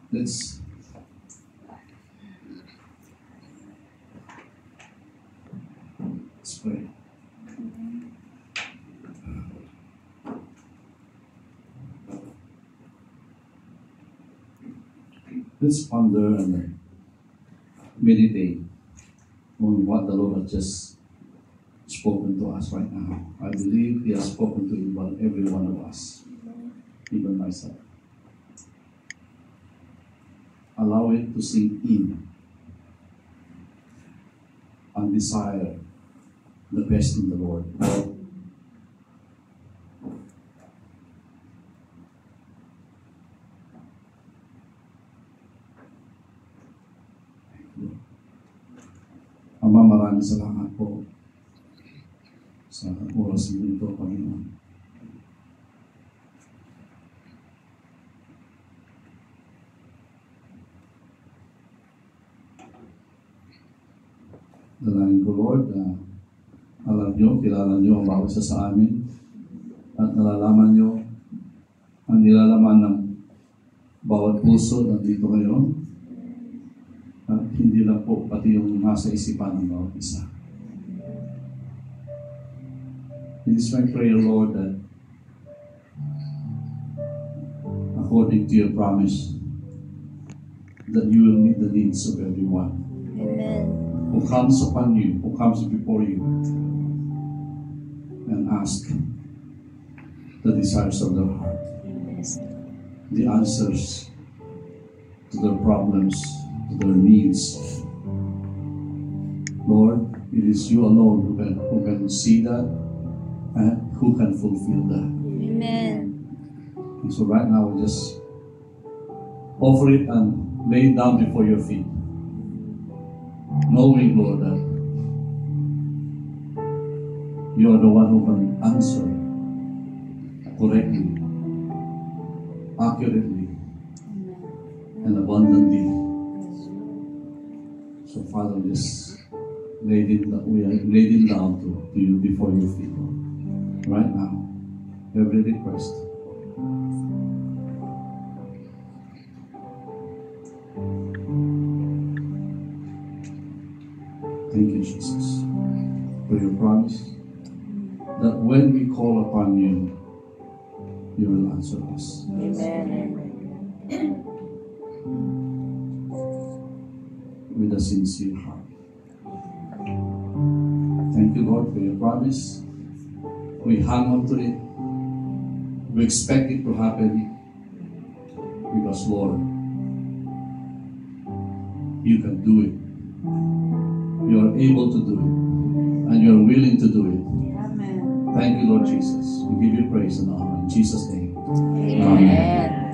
Let's pray. Let's ponder and meditate on what the Lord has just spoken to us right now. I believe He has spoken to every one of us, even myself. Allow it to sink in and desire the best in the Lord. Ama, maraming salamat po sa oras mo ito, Panginoon. Dalangin ko, Lord, na alam nyo, kilala nyo ang bawat isa sa amin at nalalaman nyo ang nilalaman ng bawat puso na dito ngayon at hindi lang po pati yung nasa isipan ng bawat isa. It is my prayer, Lord, that according to your promise that you will meet the needs of everyone Amen. who comes upon you, who comes before you and ask the desires of their heart, the answers to their problems, to their needs. Lord, it is you alone who can see that and who can fulfill that. Amen. And so right now, we just offer it and lay it down before your feet, knowing, Lord, that you are the one who can answer correctly, accurately, and abundantly. So, Father, we just we are laid it down to you before your feet, Lord. Right now, every request. Thank you, Jesus, for your promise that when we call upon you, you will answer us. Amen. With a sincere heart. Thank you, Lord, for your promise. We hang on to it. We expect it to happen because, Lord, you can do it. You are able to do it. And you are willing to do it. Amen. Thank you, Lord Jesus. We give you praise and honor in Jesus' name. Amen.